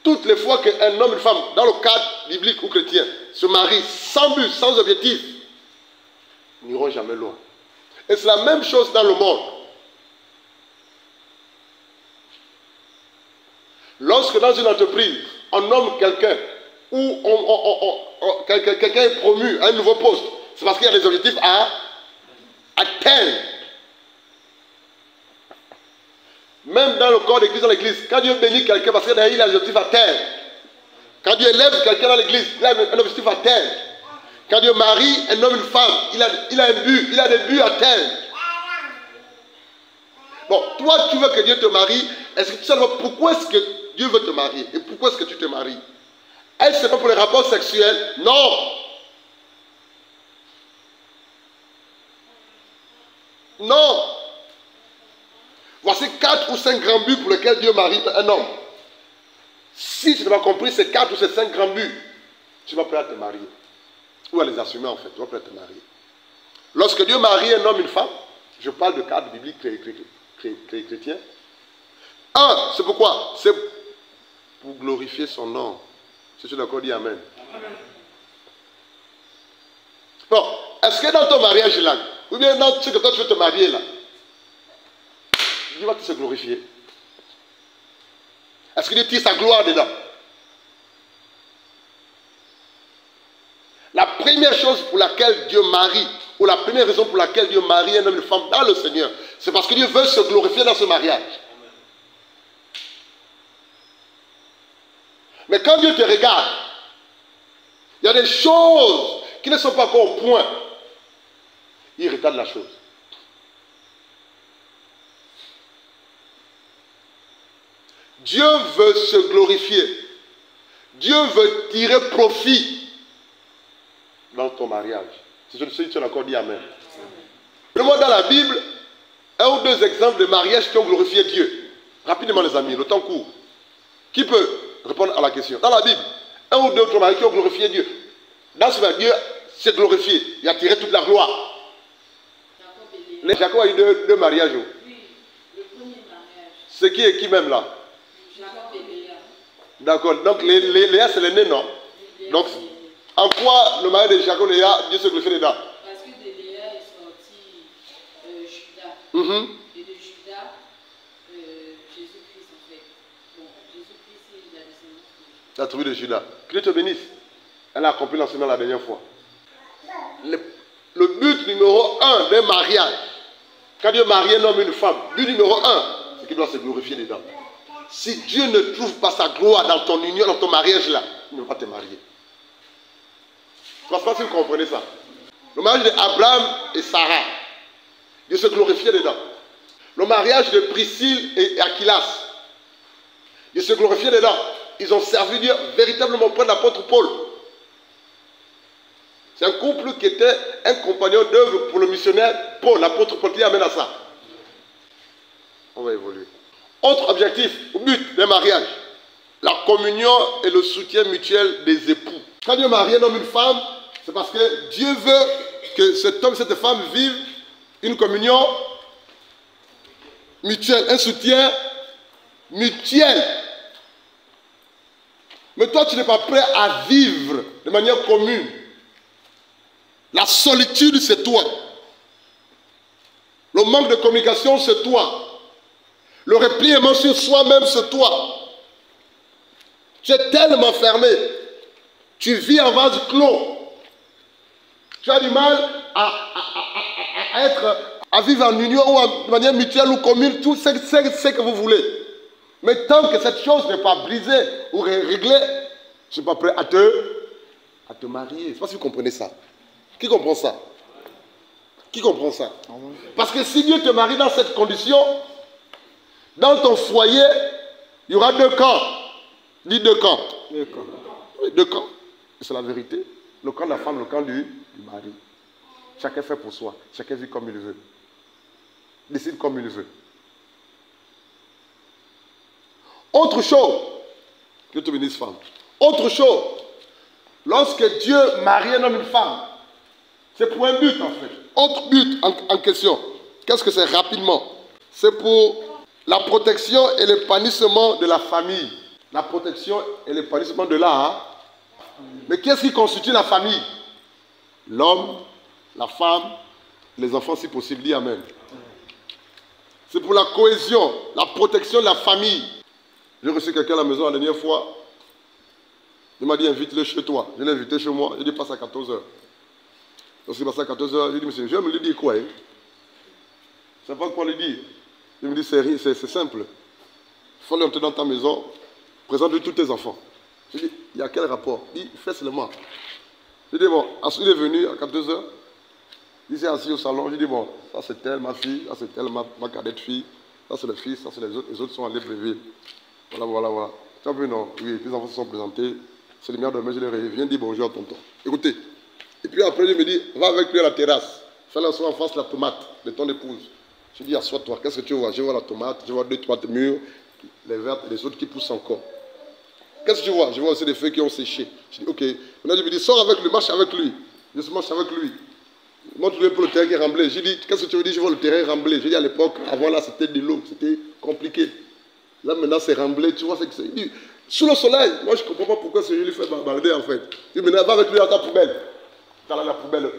[SPEAKER 2] Toutes les fois qu'un homme et une femme, dans le cadre biblique ou chrétien, se marient sans but, sans objectif, n'iront jamais loin. Et c'est la même chose dans le monde. Lorsque dans une entreprise, on nomme quelqu'un ou quelqu'un est promu à un nouveau poste, c'est parce qu'il y a des objectifs à atteindre. Même dans le corps d'église, dans l'église, quand Dieu bénit quelqu'un, parce qu'il a des objectifs à atteindre. Quand Dieu élève quelqu'un dans l'église, il a un objectif à atteindre. Quand Dieu marie un homme et une femme, il a un but, il a des buts à atteindre. Bon, toi, tu veux que Dieu te marie, est-ce que tu sais pourquoi est-ce que Dieu veut te marier? Et pourquoi est-ce que tu te maries? Est-ce pour les rapports sexuels? Non. Non. Voici 4 ou 5 grands buts pour lesquels Dieu marie un homme. Si tu n'as pas compris ces 4 ou ces 5 grands buts, tu vas prêt à te marier. Ou à les assumer en fait, tu vas prêt à te marier. Lorsque Dieu marie un homme et une femme, je parle de cadre biblique chrétien. Un, c'est pourquoi? C'est pour glorifier son nom. Si tu es d'accord, dis Amen. Amen. Bon, est-ce que dans ton mariage là, ou bien dans ce que toi tu veux te marier là, Dieu va se glorifier? Est-ce que Dieu tire sa gloire dedans? La première chose pour laquelle Dieu marie, ou la première raison pour laquelle Dieu marie un homme et une femme dans le Seigneur, c'est parce que Dieu veut se glorifier dans ce mariage. Mais quand Dieu te regarde, il y a des choses qui ne sont pas encore au point. Il retarde la chose. Dieu veut se glorifier. Dieu veut tirer profit dans ton mariage. Si tu as encore dit Amen. Donne-moi dans la Bible un ou deux exemples de mariages qui ont glorifié Dieu. Rapidement les amis, le temps court. Qui peut répondre à la question? Dans la Bible, un ou deux autres mariages qui ont glorifié Dieu. Dans ce mariage, Dieu s'est glorifié. Il a tiré toute la gloire. Jacob a eu deux mariages.
[SPEAKER 10] Oui, le premier mariage.
[SPEAKER 2] C'est qui et qui même là?
[SPEAKER 10] Jacob et Léa.
[SPEAKER 2] D'accord. Donc Léa c'est l'aîné, non? Donc en quoi le mariage de Jacob et Léa, Dieu se glorifie dedans?
[SPEAKER 10] Parce que de Léa est sorti Judas. Et de Judas, Jésus-Christ en fait. Bon, Jésus-Christ c'est la descendance de Judas.
[SPEAKER 2] Tu as trouvé de Judas. Que Dieu te bénisse. Elle a accompli l'enseignement la dernière fois. Le but numéro 1 d'un mariage, quand Dieu marie un homme et une femme, but numéro 1, c'est qu'il doit se glorifier dedans. Si Dieu ne trouve pas sa gloire dans ton union, dans ton mariage là, il ne va pas te marier. Je ne sais pas si vous comprenez ça. Le mariage d'Abraham et Sarah, Dieu se glorifiait dedans. Le mariage de Priscille et Aquilas, Dieu se glorifiait dedans. Ils ont servi Dieu véritablement auprès de l'apôtre Paul. C'est un couple qui était un compagnon d'œuvre pour le missionnaire Paul, l'apôtre Paul, qui amène à ça. On va évoluer. Autre objectif, au but d'un mariage, la communion et le soutien mutuel des époux. Quand Dieu marie un homme et une femme, c'est parce que Dieu veut que cet homme et cette femme vivent une communion mutuelle, un soutien mutuel. Mais toi, tu n'es pas prêt à vivre de manière commune. La solitude, c'est toi. Le manque de communication, c'est toi. Le repliement sur soi-même, c'est toi. Tu es tellement fermé. Tu vis en vase clos. Tu as du mal à vivre en union ou de manière mutuelle ou commune, tout ce que vous voulez. Mais tant que cette chose n'est pas brisée ou réglée, je ne suis pas prêt à te marier. Je ne sais pas si vous comprenez ça. Qui comprend ça? Qui comprend ça? Parce que si Dieu te marie dans cette condition, dans ton foyer, il y aura deux camps. Dis deux camps. Deux camps. Oui, deux camps. C'est la vérité. Le camp de la femme, le camp du mari. Chacun fait pour soi. Chacun vit comme il veut. Décide comme il veut. Autre chose. Dieu te bénisse, femme. Autre chose. Lorsque Dieu marie un homme et une femme, c'est pour un but en fait. Autre but en question. Qu'est-ce que c'est rapidement? C'est pour la protection et l'épanouissement de la famille. La protection et l'épanouissement de l'art. Mais qu'est-ce qui constitue la famille? L'homme, la femme, les enfants si possible. Dis Amen. C'est pour la cohésion, la protection de la famille. J'ai reçu quelqu'un à la maison la dernière fois. Il m'a dit invite-le chez toi. Je l'ai invité chez moi. Il dit passe à 14h. Donc il passe à 14h. Je lui dis monsieur, je vais me lui dire quoi? Je ne sais pas quoi lui dire. Il me dit c'est simple. Il faut l'entrer dans ta maison. Présente-lui tous tes enfants. Je dis il y a quel rapport? Il dit fais seulement. Je dis bon, il est venu à 14h. Il s'est assis au salon. Je dis bon, ça c'est telle ma fille, ça c'est telle ma cadette fille, ça c'est le fils, ça c'est les autres sont à Libreville. Voilà. Tu as vu non? Oui, les enfants se sont présentés. C'est le meilleur de je les réveille. Viens dire bonjour à tonton. Écoutez. Et puis après, il me dit, va avec lui à la terrasse. Fais-le asseoir en face de la tomate de ton épouse. Je dis, assois-toi. Qu'est-ce que tu vois? Je vois la tomate, je vois 2 tomates mûres, les vertes et les autres qui poussent encore. Qu'est-ce que tu vois? Je vois aussi des feuilles qui ont séché. Je dis, ok. Maintenant, je me dis, sors avec lui, marche avec lui. Je marche avec lui. Montre-lui pour le terrain qui est remblé. Je dis, qu'est-ce que tu veux dire? Je vois le terrain remblé. Je dis, à l'époque, avant là, c'était de l'eau. C'était compliqué. Là, maintenant, c'est remblé. Tu vois ce que c'est? Il dit, sous le soleil. Moi, je ne comprends pas pourquoi je lui fais balader, en fait. Il me dit, va avec lui à ta poubelle. T'as là la poubelle.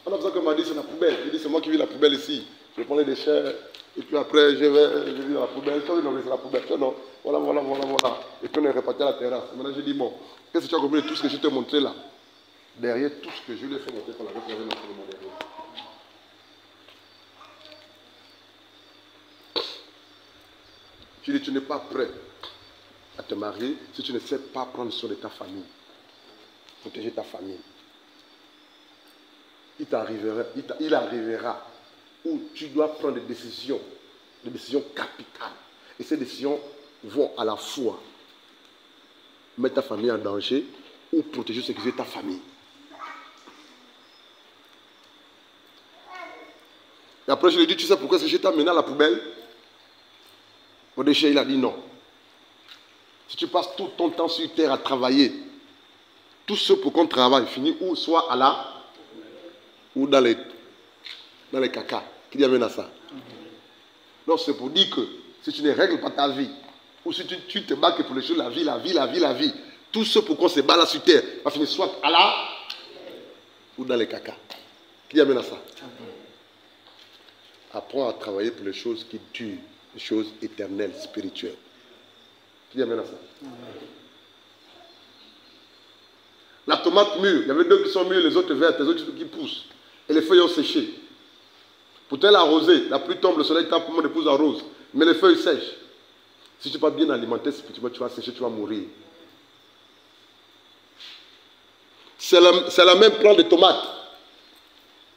[SPEAKER 2] On a besoin qu'on m'a dit, c'est la poubelle. Il dit, c'est moi qui vis la poubelle ici. Je prends les déchets. Et puis après, je vis dans la poubelle. Je dis, non, mais c'est la poubelle. Je dis, non, voilà. Et puis on est reparti à la terrasse. Maintenant, je dis, bon, qu'est-ce que tu as compris de tout ce que je t'ai montré là? Derrière tout ce que je lui ai fait montrer par la route, il y avait l'enseignement derrière. Je dis, tu n'es pas prêt à te marier si tu ne sais pas prendre soin de ta famille. Protéger ta famille. Il arrivera où tu dois prendre des décisions capitales. Et ces décisions vont à la fois mettre ta famille en danger ou protéger ce qui est ta famille. Et après je lui ai dit, tu sais pourquoi est-ce que je t'ai amené à la poubelle? Mon déchet, il a dit non. Si tu passes tout ton temps sur terre à travailler, tout ce pour qu'on travaille finit ou soit à la ou dans les caca. Qui dit amène à ça? Donc c'est pour dire que si tu ne règles pas ta vie, ou si tu te bats que pour les choses, la vie, tout ce pour qu'on se bat là sur terre va finir soit à la ou dans les caca. Qui dit amène à ça? Apprends à travailler pour les choses qui durent, les choses éternelles, spirituelles. Qui dit amène à ça? La tomate mûre, il y avait 2 qui sont mûres, les autres vertes, les autres qui poussent. Et les feuilles ont séché. Pour l'arroser, la pluie tombe, le soleil tape, mon épouse arrose. Mais les feuilles sèchent. Si tu n'es pas bien alimenté, tu vas sécher, tu vas mourir. C'est la même plante de tomates.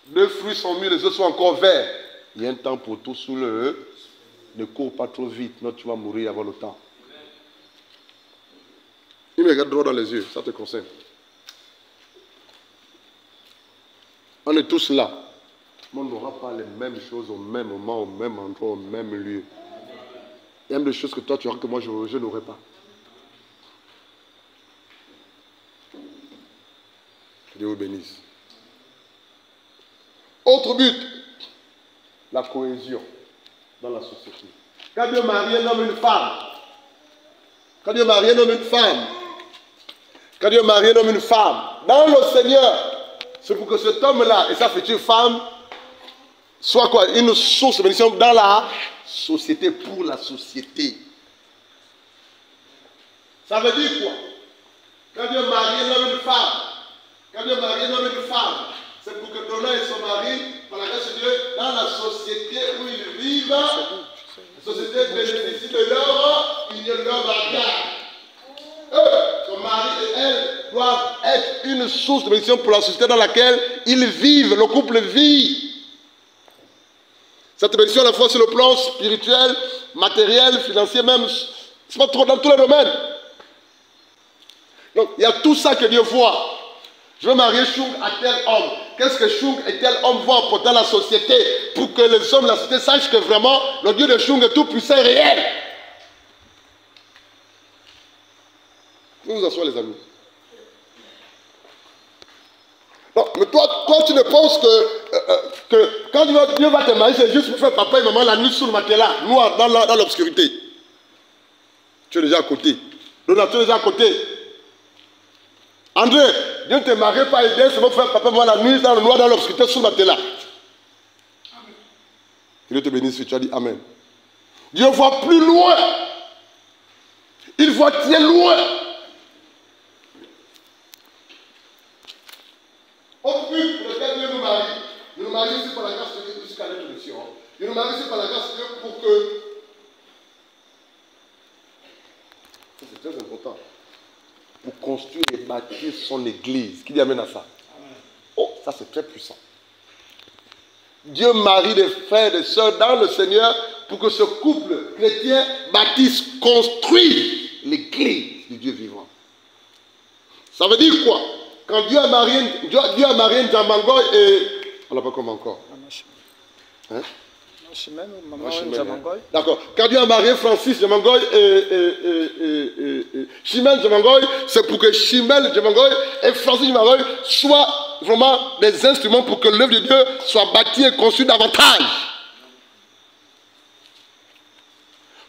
[SPEAKER 2] 2 fruits sont mûrs, les autres sont encore verts. Il y a un temps pour tout sous le. Ne cours pas trop vite, sinon tu vas mourir avant le temps. Il me regarde droit dans les yeux, ça te concerne. On est tous là. Mais on n'aura pas les mêmes choses au même moment, au même endroit, au même lieu. Il y a même des choses que toi tu auras que moi je n'aurai pas. Que Dieu vous bénisse. Autre but, la cohésion dans la société. Quand Dieu marie un homme et une femme, quand Dieu marie un homme et une femme, quand Dieu marie un homme et une femme, dans le Seigneur, c'est pour que cet homme-là et sa future femme soient quoi? Une source de bénédiction dans la société, pour la société. Ça veut dire quoi? Quand Dieu marie un homme et une femme, c'est pour que ton homme et son mari, par la grâce de Dieu, dans la société où ils vivent, la société bénéficie de leur union, de leur bagage. Eux, son mari et elle doivent être une source de bénédiction pour la société dans laquelle ils vivent, le couple vit. Cette bénédiction à la fois sur le plan spirituel, matériel, financier même, c'est pas trop dans tous les domaines. Donc il y a tout ça que Dieu voit. Je veux marier Shung à tel homme. Qu'est-ce que Shung et tel homme vont apporter à la société pour que les hommes de la société sachent que vraiment le Dieu de Shung est tout puissant et réel. Vous vous asseoir les amis. Non, mais toi tu ne penses que quand Dieu va te marier, c'est juste pour faire papa et maman la nuit sous le matelas, noir, dans l'obscurité. Tu es déjà à côté. Donateur est à côté. André, Dieu ne te marie pas aider, c'est mon frère, papa, moi la nuit, dans le noir, dans l'obscurité, sous le matelas. Dieu te bénisse, tu as dit Amen. Dieu voit plus loin. Il voit très loin. Au but pour lequel Dieu nous marie aussi par la grâce de Dieu jusqu'à l'introduction. Il nous marie aussi par la grâce de Dieu pour que... C'est très important. Pour construire et bâtir son église. Qui lui amène à ça? Oh, ça c'est très puissant. Dieu marie des frères et des sœurs dans le Seigneur pour que ce couple chrétien bâtisse, construise l'église du Dieu vivant. Ça veut dire quoi? Quand Dieu a marié Ndjamangoy et... On n'a pas comme encore. Hein? D'accord. Quand Dieu a marié Francis Ndjamangoy et Chimène Ndjamangoy, c'est pour que Chimène Ndjamangoy et Francis Ndjamangoy soient vraiment des instruments pour que l'œuvre de Dieu soit bâtie et construite davantage.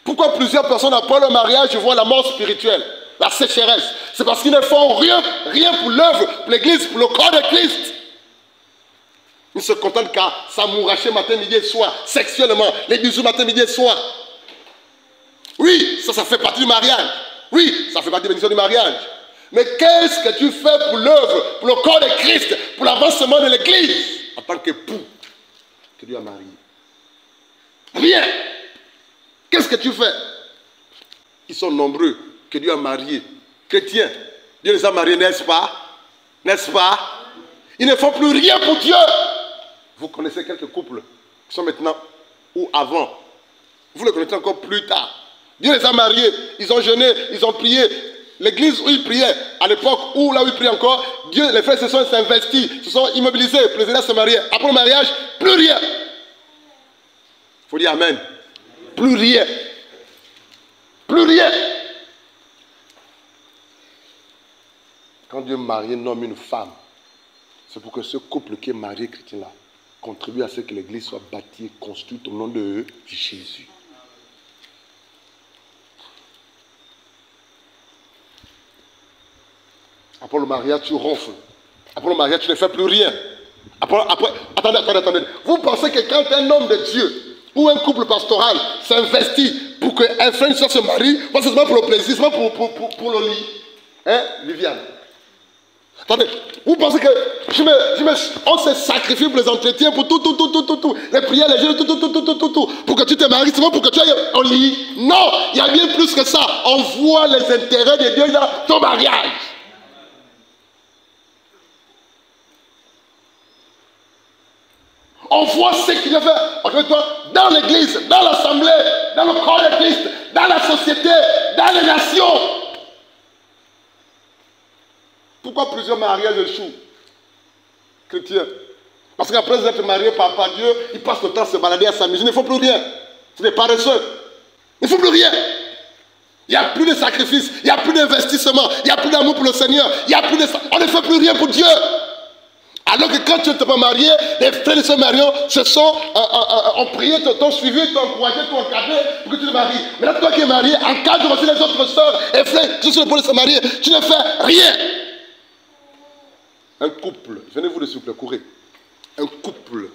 [SPEAKER 2] Pourquoi plusieurs personnes après le mariage voient la mort spirituelle, la sécheresse? C'est parce qu'ils ne font rien pour l'œuvre, pour l'église, pour le corps de Christ. Ils se contentent qu'à s'amouracher matin, midi et soir, sexuellement, les bisous matin, midi et soir. Oui, ça fait partie du mariage. Oui, ça fait partie de la bénédiction du mariage. Mais qu'est-ce que tu fais pour l'œuvre, pour le corps de Christ, pour l'avancement de l'église, en tant qu'époux que Dieu a marié? Rien. Qu'est-ce que tu fais? Ils sont nombreux que Dieu a mariés. Chrétiens, Dieu les a mariés, n'est-ce pas? N'est-ce pas? Ils ne font plus rien pour Dieu. Vous connaissez quelques couples qui sont maintenant ou avant. Vous les connaissez encore plus tard. Dieu les a mariés, ils ont jeûné, ils ont prié. L'église où ils priaient, à l'époque où là où ils priaient encore, Dieu, les frères se sont investis, se sont immobilisés pour les aider à se marier. Après le mariage, plus rien. Il faut dire Amen. Plus rien. Plus rien. Quand Dieu marie un homme et une femme, c'est pour que ce couple qui est marié chrétien-là contribue à ce que l'église soit bâtie et construite au nom de Jésus. Après le mariage, tu ronfles. Après le mariage, tu ne fais plus rien. Attendez. Vous pensez que quand un homme de Dieu ou un couple pastoral s'investit pour qu'un frère et une soeur se marient, pas seulement pour le plaisir, seulement pour le lit. Hein, Viviane? Attendez, vous pensez que on se sacrifie pour les entretiens, pour tout, les prières, les jeûnes, tout, pour que tu te maries, seulement pour que tu ailles au lit? Non, il y a bien plus que ça. On voit les intérêts de Dieu dans ton mariage. On voit ce qu'il a fait dans l'église, dans l'assemblée, dans le corps de Christ, dans la société, dans les nations. Pourquoi plusieurs mariages échouent, chrétiens? Parce qu'après être marié par Dieu, ils passent le temps à se balader, à s'amuser. Il ne faut plus rien. C'est des paresseux. Il ne faut plus rien. Il n'y a plus de sacrifice, il n'y a plus d'investissement, il n'y a plus d'amour pour le Seigneur, on ne fait plus rien pour Dieu. Alors que quand tu ne t'es pas marié, les frères et sœurs mariés ont prié, t'ont suivi, t'ont encouragé, t'ont encadré pour que tu te maries. Mais là, toi qui es marié, encadre aussi les autres sœurs et frères qui sont pour se marier. Tu ne fais rien. Un couple, venez-vous de s'il vous plaît, courez. Un couple,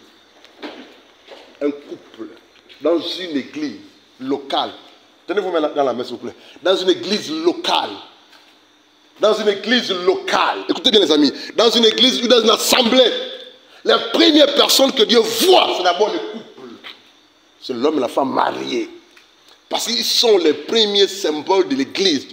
[SPEAKER 2] dans une église locale. Tenez-vous dans la main s'il vous plaît. Dans une église locale. Écoutez bien les amis, dans une église ou dans une assemblée, les premières personnes que Dieu voit, c'est d'abord le couple. C'est l'homme et la femme mariés. Parce qu'ils sont les premiers symboles de l'église.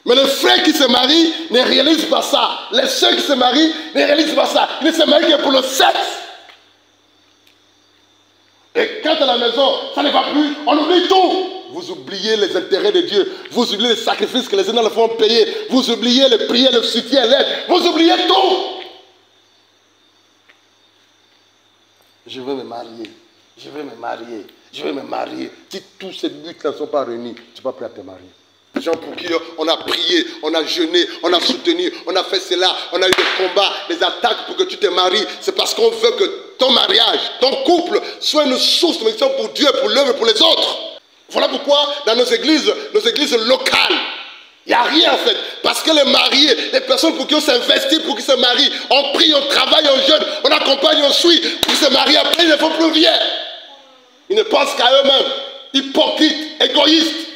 [SPEAKER 2] Mais les frères qui se marient ne réalisent pas ça. Les sœurs qui se marient ne réalisent pas ça. Ils ne se marient que pour le sexe. Et quand à la maison, ça ne va plus, on oublie tout. Vous oubliez les intérêts de Dieu. Vous oubliez les sacrifices que les uns font payer. Vous oubliez les prières, le soutien, l'aide. Vous oubliez tout. Je veux me marier. Si tous ces buts-là ne sont pas réunis, tu ne vas pas prêt à te marier. Les gens pour qui on a prié, on a jeûné, on a soutenu, on a fait cela, on a eu des combats, des attaques pour que tu te maries. C'est parce qu'on veut que ton mariage, ton couple soit une source de bénédiction pour Dieu, pour l'œuvre et pour les autres. Voilà pourquoi dans nos églises locales, il n'y a rien en fait. Parce que les mariés, les personnes pour qui on s'investit, pour qu'ils se marient, on prie, on travaille, on jeûne, on accompagne, on suit, pour se marier, après ils ne font plus rien. Ils ne pensent qu'à eux-mêmes, hypocrites, égoïstes.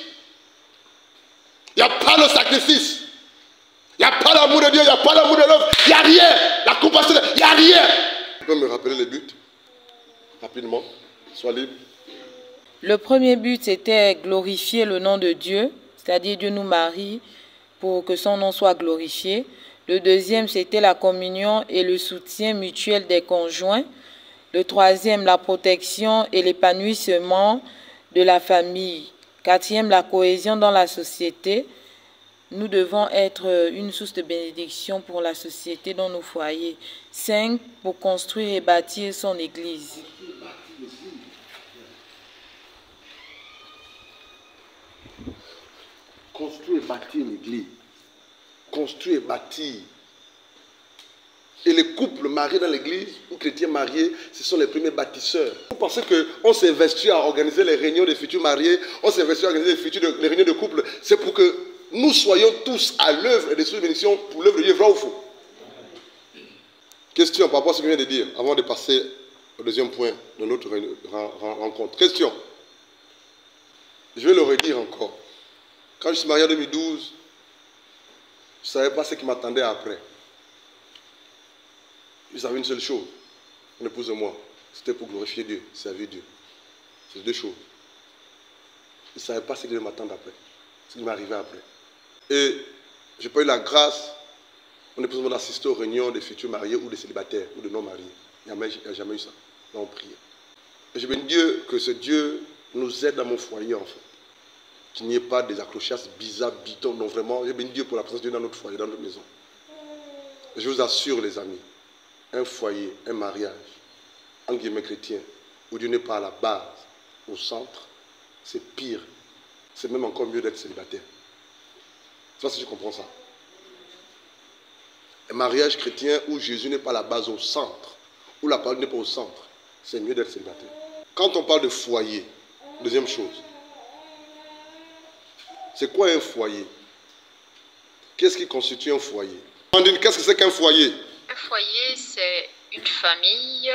[SPEAKER 2] Il n'y a pas le sacrifice. Il n'y a pas l'amour de Dieu, il n'y a pas l'amour de l'œuvre, il n'y a rien. La compassion, il n'y a rien. Tu peux me rappeler les buts? Rapidement, sois libre.
[SPEAKER 12] Le premier but, c'était glorifier le nom de Dieu, c'est-à-dire Dieu nous marie pour que son nom soit glorifié. Le deuxième, c'était la communion et le soutien mutuel des conjoints. Le troisième, la protection et l'épanouissement de la famille. Quatrième, la cohésion dans la société. Nous devons être une source de bénédiction pour la société dans nos foyers. 5, pour construire et bâtir son église.
[SPEAKER 2] Construire et bâtir une église. Construire et bâtir. Et les couples mariés dans l'église, ou chrétiens mariés, ce sont les premiers bâtisseurs. Vous pensez qu'on s'investit à organiser les réunions des futurs mariés, on s'investit à organiser les réunions de couples, c'est pour que nous soyons tous à l'œuvre et des sources de bénédiction pour l'œuvre de Dieu, vrai ou faux? Question par rapport à ce que je viens de dire, avant de passer au deuxième point de notre rencontre. Question. Je vais le redire encore. Quand je suis marié en 2012, je ne savais pas ce qui m'attendait après. Je savais une seule chose, mon épouse et moi, c'était pour glorifier Dieu, servir Dieu. C'est deux choses. Je ne savais pas ce qui devait m'attendre après, ce qui m'arrivait après. Et je n'ai pas eu la grâce, mon épouse et moi, d'assister aux réunions des futurs mariés ou des célibataires ou de non-mariés. Il n'y a jamais eu ça. Là, on priait. Et je bénis Dieu que ce Dieu nous aide dans mon foyer, en fait. Qu'il n'y ait pas des accrochages bizarres, bidons. Non, vraiment, je bénis Dieu pour la présence de Dieu dans notre foyer, dans notre maison. Et je vous assure, les amis, un foyer, un mariage, en guillemets chrétien, où Dieu n'est pas à la base, au centre, c'est pire. C'est même encore mieux d'être célibataire. Ça, si je comprends ça. Un mariage chrétien où Jésus n'est pas à la base, au centre, où la parole n'est pas au centre, c'est mieux d'être célibataire. Quand on parle de foyer, deuxième chose, c'est quoi un foyer? Qu'est-ce qui constitue un foyer? Andine, qu'est-ce que c'est qu'un foyer?
[SPEAKER 7] Un foyer, c'est une famille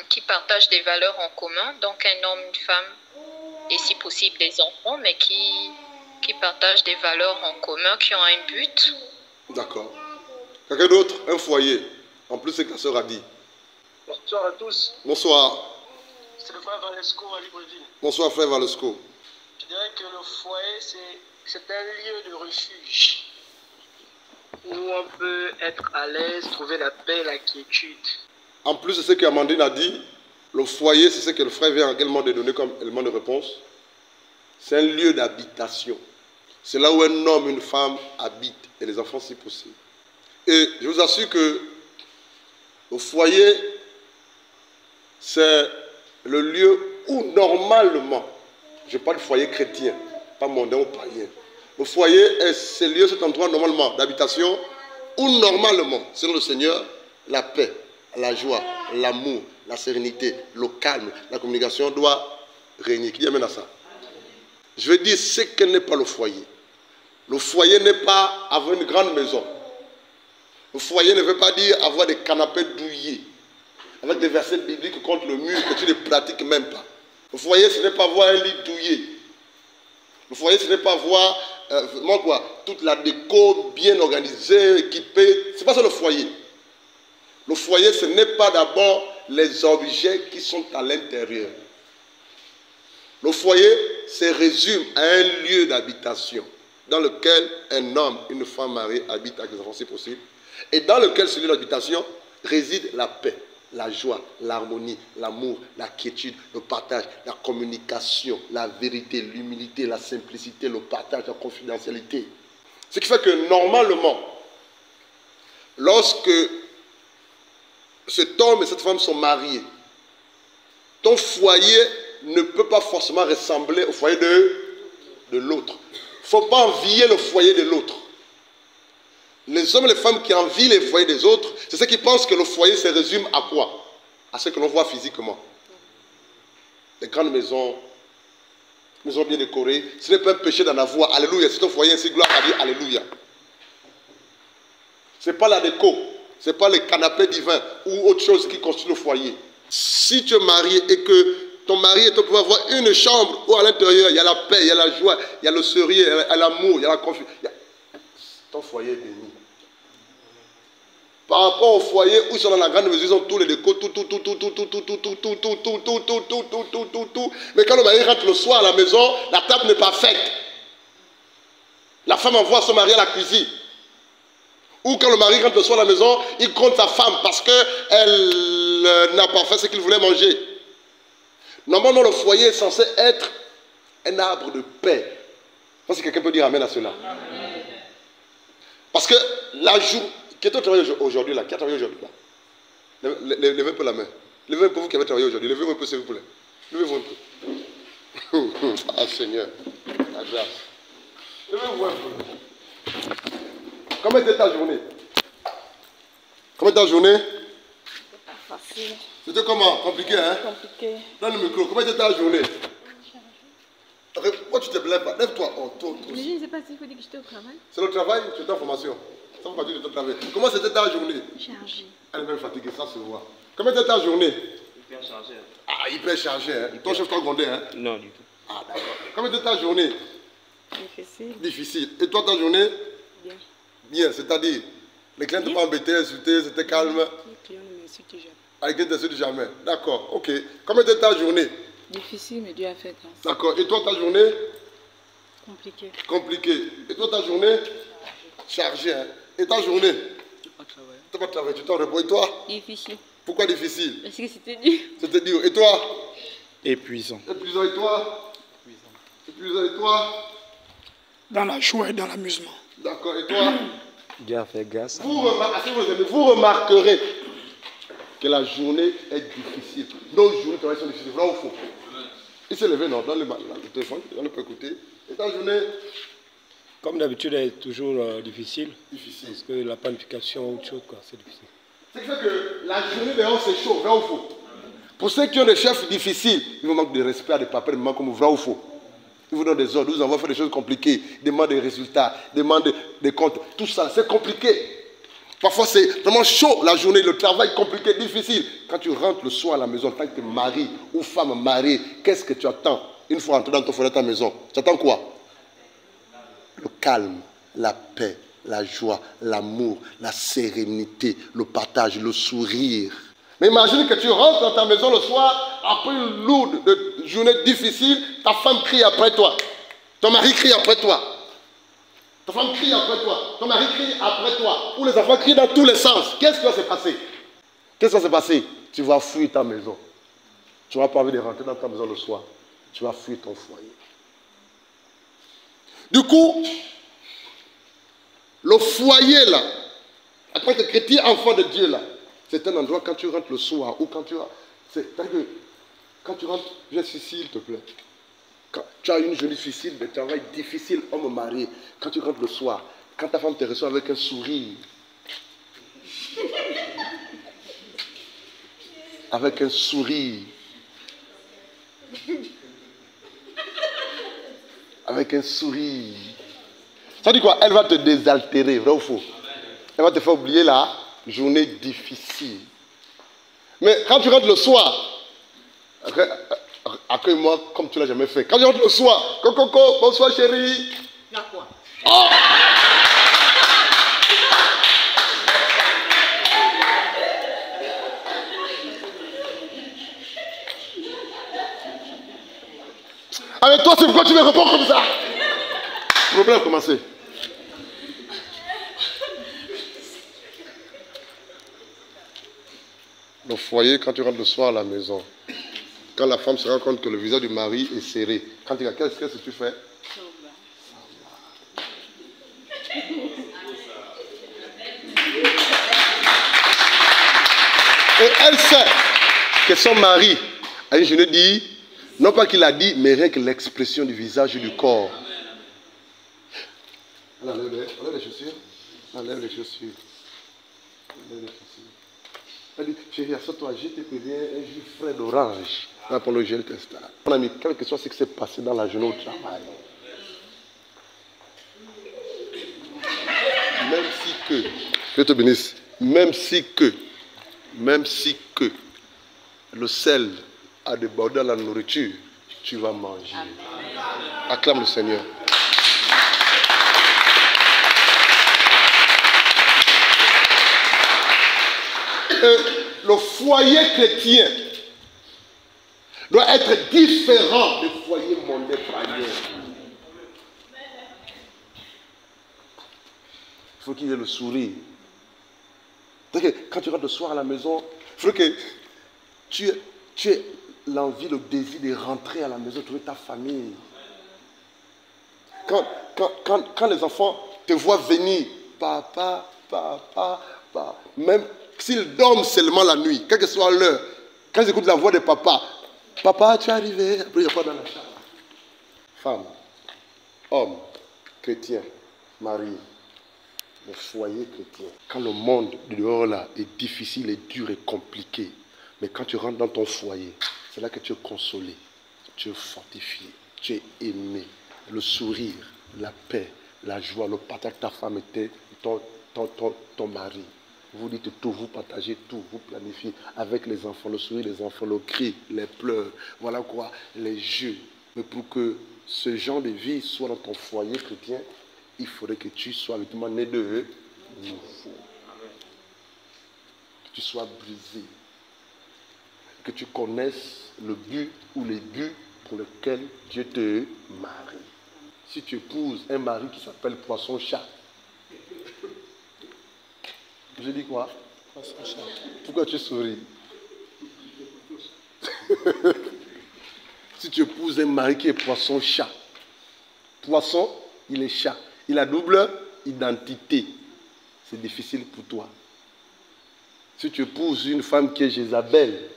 [SPEAKER 7] qui partage des valeurs en commun, donc un homme, une femme, et si possible des enfants, mais qui partagent des valeurs en commun, qui ont un but. D'accord.
[SPEAKER 2] Quelqu'un d'autre? Un foyer. En plus, c'est que la sœur a dit.
[SPEAKER 5] Bonsoir à tous.
[SPEAKER 2] Bonsoir.
[SPEAKER 5] C'est le frère Valesco à Libreville.
[SPEAKER 2] Bonsoir, frère Valesco.
[SPEAKER 5] Je dirais que le foyer, c'est un lieu de refuge où on peut être à l'aise, trouver la paix, la quiétude.
[SPEAKER 2] En plus de ce qu'Amandine a dit, le foyer, c'est ce que le frère vient également de donner comme élément de réponse. C'est un lieu d'habitation. C'est là où un homme, une femme habitent, et les enfants si possible. Et je vous assure que le foyer, c'est le lieu où normalement, je parle de foyer chrétien, pas mondain ou païen. Le foyer est ce lieu, cet endroit normalement d'habitation où normalement, selon le Seigneur, la paix, la joie, l'amour, la sérénité, le calme, la communication doit régner. Qui amène à ça? Je veux dire ce que n'est pas le foyer. Le foyer n'est pas avoir une grande maison. Le foyer ne veut pas dire avoir des canapés douillés avec des versets bibliques contre le mur que tu ne pratiques même pas. Le foyer, ce n'est pas avoir un lit douillé. Le foyer, ce n'est pas avoir vraiment quoi, toute la déco bien organisée, équipée. Ce n'est pas ça le foyer. Le foyer, ce n'est pas d'abord les objets qui sont à l'intérieur. Le foyer se résume à un lieu d'habitation dans lequel un homme, une femme mariée habitent avec les enfants si possible, et dans lequel ce lieu d'habitation réside la paix, la joie, l'harmonie, l'amour, la quiétude, le partage, la communication, la vérité, l'humilité, la simplicité, le partage, la confidentialité. Ce qui fait que normalement, lorsque cet homme et cette femme sont mariés, ton foyer ne peut pas forcément ressembler au foyer de l'autre. Il ne faut pas envier le foyer de l'autre. Les hommes et les femmes qui envient les foyers des autres, c'est ceux qui pensent que le foyer se résume à quoi? À ce que l'on voit physiquement. Les grandes maisons bien décorées. Ce n'est pas un péché d'en avoir. Alléluia. Si ton foyer ainsi, gloire à Dieu. Alléluia. Ce n'est pas la déco. Ce n'est pas les canapés divins ou autre chose qui constitue le foyer. Si tu es marié et que ton mari et toi pouvez avoir une chambre où à l'intérieur il y a la paix, il y a la joie, il y a le sourire, il y a l'amour, il y a la confiance. Ton foyer est béni. Par rapport au foyer où ils sont dans la grande maison, ils ont tous les décos, tout. Mais quand le mari rentre le soir à la maison, la table n'est pas faite. La femme envoie son mari à la cuisine. Ou quand le mari rentre le soir à la maison, il compte sa femme parce qu'elle n'a pas fait ce qu'il voulait manger. Normalement, le foyer est censé être un arbre de paix. Je pense que quelqu'un peut dire amen à cela. Parce que la journée... Qui est au travail aujourd'hui là? Qui a travaillé aujourd'hui là? Levez un peu la main. Levez un peu vous qui avez travaillé aujourd'hui. Levez-vous un peu s'il vous plaît. Levez-vous un peu. Ah Seigneur, la grâce. Levez-vous un peu. Comment était ta journée? Comment était ta journée?
[SPEAKER 13] C'était pas facile.
[SPEAKER 2] C'était comment? Compliqué, hein?
[SPEAKER 13] Compliqué.
[SPEAKER 2] Donne le micro. Comment était ta journée? Pourquoi tu te blêmes pas? Lève-toi. Oh,
[SPEAKER 13] Mais je ne sais pas s'il faut dire que j'étais au travail.
[SPEAKER 2] C'est le travail? Tu es en formation? Ça fait partie de ton travail. Comment c'était ta journée?
[SPEAKER 13] Chargée.
[SPEAKER 2] Elle est même fatiguée, ça se voit. Comment était ta journée?
[SPEAKER 8] Hyper chargé.
[SPEAKER 2] Ah, hyper chargé, hein? Ton chef t'a grondé, hein?
[SPEAKER 8] Non, du tout.
[SPEAKER 2] Ah, d'accord. Comment était ta journée?
[SPEAKER 13] Difficile.
[SPEAKER 2] Difficile. Et toi, ta journée?
[SPEAKER 13] Bien.
[SPEAKER 2] Bien, c'est-à-dire, les clients ne t'ont pas embêté, insulté, c'était calme.
[SPEAKER 13] Les clients ne m'insultent jamais.
[SPEAKER 2] Ah, les clients ne t'insultent jamais. D'accord, ok. Comment était ta journée?
[SPEAKER 13] Difficile, mais Dieu a fait grâce.
[SPEAKER 2] D'accord. Et toi, ta journée?
[SPEAKER 13] Compliqué.
[SPEAKER 2] Compliqué. Et toi, ta journée? Chargée, hein? Et ta journée? Tu n'as pas travaillé, tu t'en repos. Et toi?
[SPEAKER 13] Difficile.
[SPEAKER 2] Pourquoi difficile?
[SPEAKER 13] Parce que c'était dur.
[SPEAKER 2] C'était dur. Et toi?
[SPEAKER 9] Épuisant.
[SPEAKER 2] Épuisant. Et toi? Épuisant. Et toi?
[SPEAKER 3] Dans la joie et dans l'amusement.
[SPEAKER 2] D'accord. Et toi?
[SPEAKER 11] Dieu a fait grâce.
[SPEAKER 2] Vous remarquerez que la journée est difficile. Nos journées sont difficiles. Vrai ou faux? Il s'est levé, non? Dans le téléphone, on ne peut écouter. Et ta journée?
[SPEAKER 11] Comme d'habitude, elle est toujours difficile.
[SPEAKER 2] Difficile.
[SPEAKER 11] Parce que la planification ou autre chose, c'est difficile.
[SPEAKER 2] Ce qui fait que la journée dehors, c'est chaud. Vrai ou faux? Pour ceux qui ont des chefs difficiles, ils vous manquent de respect à des papas, des mamans comme vrai ou faux? Ils vous donnent des ordres, ils vous envoient faire des choses compliquées, demandent des résultats, demandent des comptes. Tout ça, c'est compliqué. Parfois, c'est vraiment chaud la journée, le travail compliqué, difficile. Quand tu rentres le soir à la maison, en tant que mari ou femme mariée, qu'est-ce que tu attends? Une fois entré dans ton foyer, ta maison, tu attends quoi? Le calme, la paix, la joie, l'amour, la sérénité, le partage, le sourire. Mais imagine que tu rentres dans ta maison le soir, après une lourde journée difficile, ta femme crie après toi. Ton mari crie après toi. Ta femme crie après toi. Ton mari crie après toi. Ou les enfants crient dans tous les sens. Qu'est-ce qui va se passer? Qu'est-ce qui va se passer? Tu vas fuir ta maison. Tu n'auras pas envie de rentrer dans ta maison le soir. Tu vas fuir ton foyer. Du coup, le foyer là, en tant que chrétien, enfant de Dieu là, c'est un endroit quand tu rentres le soir ou quand tu rentres. Quand tu rentres, viens ici s'il te plaît. Quand tu as une journée difficile, de travail difficile, homme marié, quand tu rentres le soir, quand ta femme te reçoit avec un sourire, avec un sourire, avec un sourire, ça dit quoi? Elle va te désaltérer, vrai ou faux? Elle va te faire oublier la journée difficile. Mais quand tu rentres le soir, accueille-moi comme tu ne l'as jamais fait. Quand tu rentres le soir, coco, bonsoir chérie.
[SPEAKER 1] Quoi?
[SPEAKER 2] Oh! Avec toi, c'est pourquoi tu me réponds comme ça. Le problème a commencé. Le foyer, quand tu rentres le soir à la maison, quand la femme se rend compte que le visage du mari est serré, quand tu qu'est-ce que tu fais? Et elle sait que son mari a une journée dit, non pas qu'il a dit, mais rien que l'expression du visage et du corps. On enlève les chaussures. Enlève les chaussures. Enlève les chaussures. Elle dit, chérie, assois-toi, je te préviens un jus frais d'orange. Là, pour le gel test. Mon ami, quel que soit ce qui s'est passé dans la journée au travail, même si que, je te bénisse, même si que le sel a débordé dans la nourriture, tu vas manger. Acclame le Seigneur. Le foyer chrétien doit être différent du foyer mondain païen. Il faut qu'il y ait le sourire. Quand tu rentres le soir à la maison, il faut que tu aies l'envie, le désir de rentrer à la maison, trouver ta famille. Quand les enfants te voient venir, papa, même s'ils dorment seulement la nuit, quelle que soit l'heure, quand ils écoutent la voix de papa, papa, tu es arrivé, après il n'y a pas dans la chambre. Femme, homme, chrétien, mari, le foyer chrétien. Quand le monde dehors là est difficile, et dur et compliqué, mais quand tu rentres dans ton foyer, c'est là que tu es consolé, tu es fortifié, tu es aimé. Le sourire, la paix, la joie, le partage de ta femme et ton mari. Vous dites tout, vous partagez tout, vous planifiez avec les enfants, le sourire des enfants, le cri, les pleurs, voilà quoi, les jeux. Mais pour que ce genre de vie soit dans ton foyer chrétien, il faudrait que tu sois véritablement né de nouveau. Que tu sois brisé. Que tu connaisses le but ou les buts pour lesquels Dieu te marie. Si tu épouses un mari qui s'appelle poisson-chat, je dis quoi? Pourquoi tu souris? Si tu épouses un mari qui est poisson-chat, poisson, il est chat. Il a double identité. C'est difficile pour toi. Si tu épouses une femme qui est Jézabel,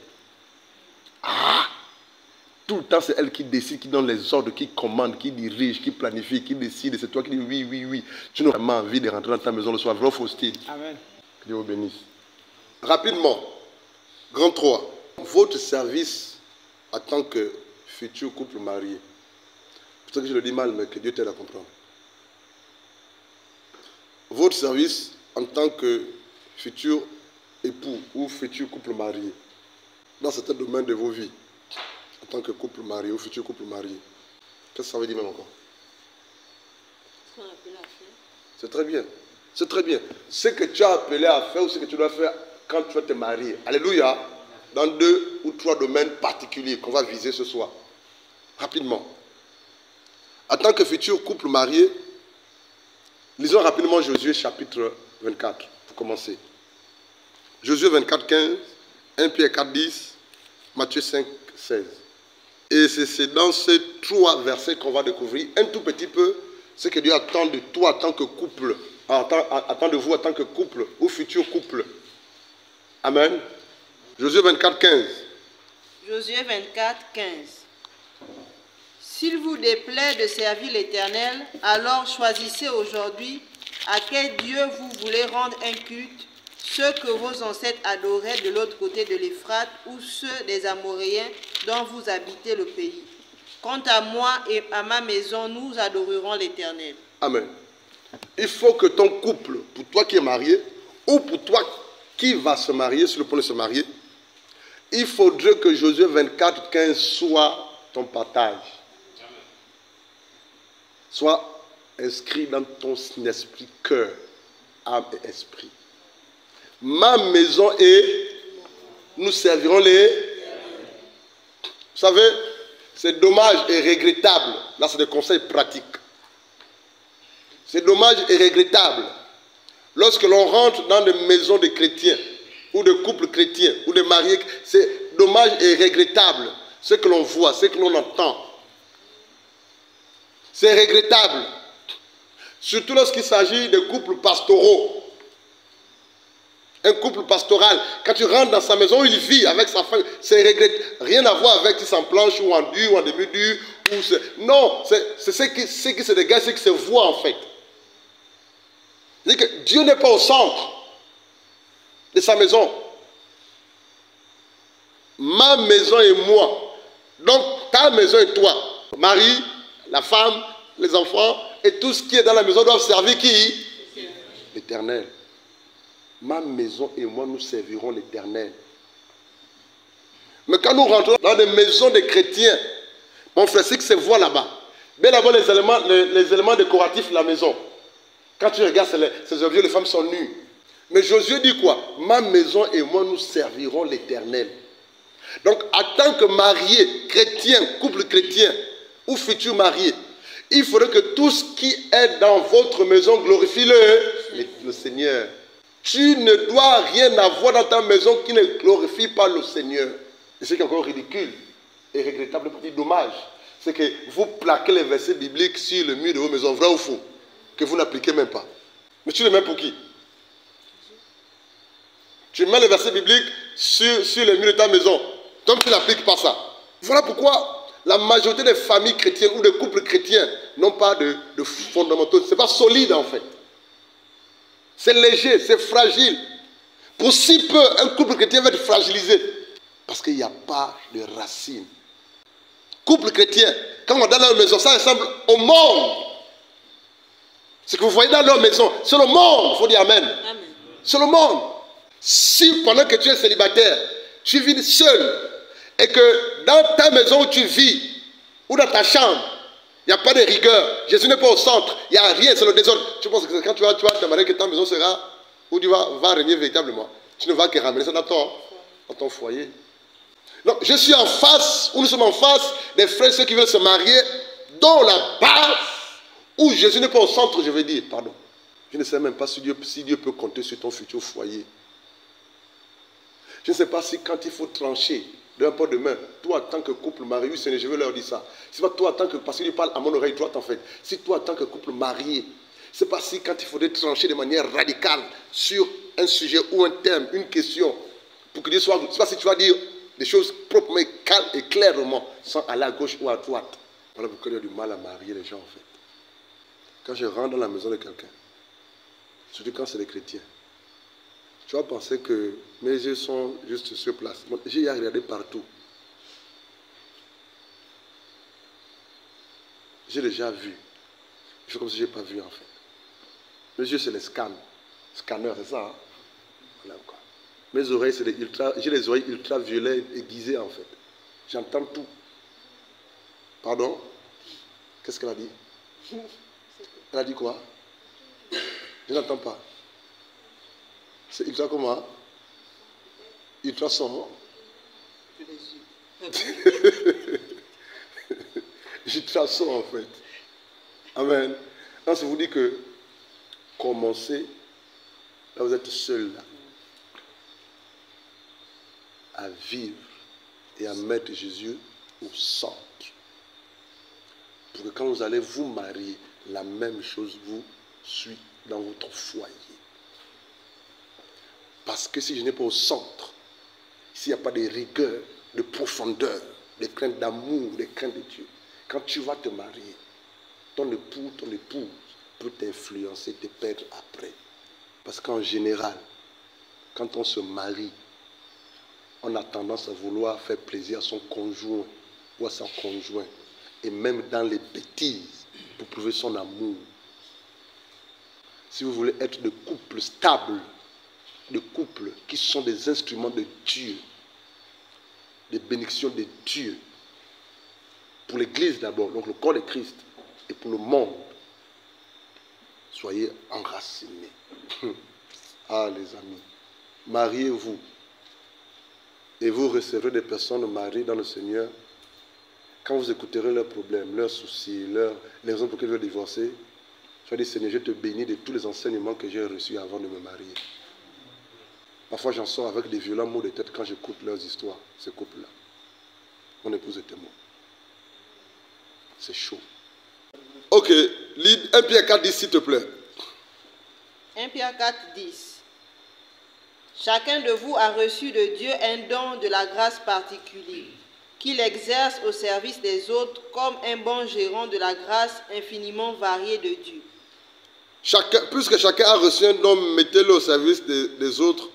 [SPEAKER 2] tout le temps c'est elle qui décide, qui donne les ordres, qui commande, qui dirige, qui planifie, qui décide. C'est toi qui dis oui. Tu n'as pas envie de rentrer dans ta maison le soir. Vrai ou faux-il? Amen. Que Dieu vous bénisse. Rapidement, grand 3. Votre service en tant que futur couple marié. C'est que je le dis mal, mais que Dieu t'aide à comprendre. Votre service en tant que futur époux ou futur couple marié, dans certains domaines de vos vies, en tant que couple marié ou futur couple marié, qu'est-ce que ça veut dire même encore? C'est très bien. C'est très bien. Ce que tu as appelé à faire ou ce que tu dois faire quand tu vas te marier. Alléluia. Dans 2 ou 3 domaines particuliers qu'on va viser ce soir. Rapidement. En tant que futur couple marié, lisons rapidement Josué chapitre 24 pour commencer. Josué 24, 15, 1 Pierre 4, 10, Matthieu 5, 16. Et c'est dans ces 3 versets qu'on va découvrir un tout petit peu ce que Dieu attend de toi en tant que couple, attend de vous en tant que couple ou futur couple. Amen. Josué 24, 15.
[SPEAKER 1] Josué 24, 15. S'il vous déplaît de servir l'Éternel, alors choisissez aujourd'hui à quel Dieu vous voulez rendre un culte, ceux que vos ancêtres adoraient de l'autre côté de l'Euphrate ou ceux des Amoréens dont vous habitez le pays. Quant à moi et à ma maison, nous adorerons l'Éternel.
[SPEAKER 2] Amen. Il faut que ton couple, pour toi qui es marié, ou pour toi qui va se marier, sur le point de se marier, il faudrait que Josué 24, 15 soit ton partage. Soit inscrit dans ton esprit, cœur, âme et esprit. Ma maison et nous servirons les... Vous savez, c'est dommage et regrettable. Là, c'est des conseils pratiques. C'est dommage et regrettable. Lorsque l'on rentre dans des maisons de chrétiens, ou de couples chrétiens, ou de mariés, c'est dommage et regrettable. Ce que l'on voit, ce que l'on entend. C'est regrettable. Surtout lorsqu'il s'agit de couples pastoraux. Un couple pastoral, quand tu rentres dans sa maison où il vit avec sa femme, c'est regrettable. Rien à voir avec si c'est en planche ou en dur ou en demi-dur. Non, c'est ce qui se dégage, c'est qui se voit en fait. C'est-à-dire que Dieu n'est pas au centre de sa maison. Ma maison et moi. Donc, ta maison et toi. Marie, la femme, les enfants et tout ce qui est dans la maison doivent servir qui? L'Éternel. Ma maison et moi, nous servirons l'Éternel. Mais quand nous rentrons dans des maisons de chrétiens, mon frère, c'est que c'est voit là-bas. Mais là-bas, les éléments décoratifs de la maison. Quand tu regardes ces objets, les femmes sont nues. Mais Josué dit quoi? Ma maison et moi, nous servirons l'Éternel. Donc, en tant que marié, chrétien, couple chrétien ou futur marié, il faudrait que tout ce qui est dans votre maison glorifie le Seigneur. Tu ne dois rien avoir dans ta maison qui ne glorifie pas le Seigneur. Et ce qui est encore ridicule et regrettable, petit dommage, c'est que vous plaquez les versets bibliques sur le mur de vos maisons, vrai ou faux, que vous n'appliquez même pas. Mais tu les mets pour qui? Tu mets les versets bibliques sur le mur de ta maison, donc tu n'appliques pas ça. Voilà pourquoi la majorité des familles chrétiennes ou des couples chrétiens n'ont pas de fondamentaux. Ce n'est pas solide en fait. C'est léger, c'est fragile. Pour si peu, un couple chrétien va être fragilisé. Parce qu'il n'y a pas de racines. Couple chrétien, quand on est dans leur maison, ça ressemble au monde. Ce que vous voyez dans leur maison, c'est le monde. Il faut dire Amen. Amen. C'est le monde. Si pendant que tu es célibataire, tu vis seul, et que dans ta maison où tu vis, ou dans ta chambre, il n'y a pas de rigueur, Jésus n'est pas au centre, il n'y a rien, c'est le désordre. Tu penses que quand tu vas te marier, que ta maison sera où tu vas régner véritablement. Tu ne vas que ramener ça dans ton foyer. Donc, je suis en face, ou nous sommes en face des frères, ceux qui veulent se marier, dont la base, où Jésus n'est pas au centre, je veux dire, pardon. Je ne sais même pas si Dieu peut compter sur ton futur foyer. Je ne sais pas si quand il faut trancher d'un pot de main, toi en tant que couple marié, oui Seigneur, je veux leur dire ça. C'est pas toi en tant que, parce qu'il parle à mon oreille droite en fait, si toi en tant que couple marié, c'est pas si quand il faudrait trancher de manière radicale sur un sujet ou un thème, une question, pour que Dieu soit, c'est pas si tu vas dire des choses proprement calmes et clairement, sans aller à gauche ou à droite. Voilà pourquoi il y a du mal à marier les gens en fait. Quand je rentre dans la maison de quelqu'un, surtout quand c'est des chrétiens, tu vas penser que mes yeux sont juste sur place. J'ai regardé partout. J'ai déjà vu. Je fais comme si je n'ai pas vu en fait. Mes yeux, c'est les scanners. Scanner, c'est ça. Hein? Voilà, quoi. Mes oreilles, j'ai les oreilles ultraviolets aiguisées en fait. J'entends tout. Pardon? Qu'est-ce qu'elle a dit? Elle a dit quoi? Je n'entends pas. C'est ultra comment? Ultrason. Ultrason en fait. Amen. Non, ça vous dit que commencez, là vous êtes seul là, à vivre et à mettre Jésus au centre. Pour que quand vous allez vous marier, la même chose vous suit dans votre foyer. Parce que si je n'ai pas au centre, s'il n'y a pas de rigueur, de profondeur, de crainte d'amour, de crainte de Dieu, quand tu vas te marier, ton époux, ton épouse peut t'influencer, te perdre après. Parce qu'en général, quand on se marie, on a tendance à vouloir faire plaisir à son conjoint ou à sa conjointe. Et même dans les bêtises, pour prouver son amour. Si vous voulez être de couples stables, de couples qui sont des instruments de Dieu, des bénédictions de Dieu, pour l'Église d'abord, donc le corps de Christ, et pour le monde, soyez enracinés. Ah les amis, mariez-vous et vous recevrez des personnes mariées dans le Seigneur. Quand vous écouterez leurs problèmes, leurs soucis, les raisons pour lesquelles ils veulent divorcer, je vais dire Seigneur, je te bénis de tous les enseignements que j'ai reçus avant de me marier. Parfois j'en sors avec des violents maux de tête quand j'écoute leurs histoires, ces couples-là. Mon épouse est témoin. C'est chaud. Ok, lis 1 Pierre 4, 10 s'il te plaît.
[SPEAKER 1] 1 Pierre 4, 10. Chacun de vous a reçu de Dieu un don de la grâce particulier, qu'il exerce au service des autres comme un bon gérant de la grâce infiniment variée de Dieu.
[SPEAKER 2] puisque chacun a reçu un don, mettez-le au service des autres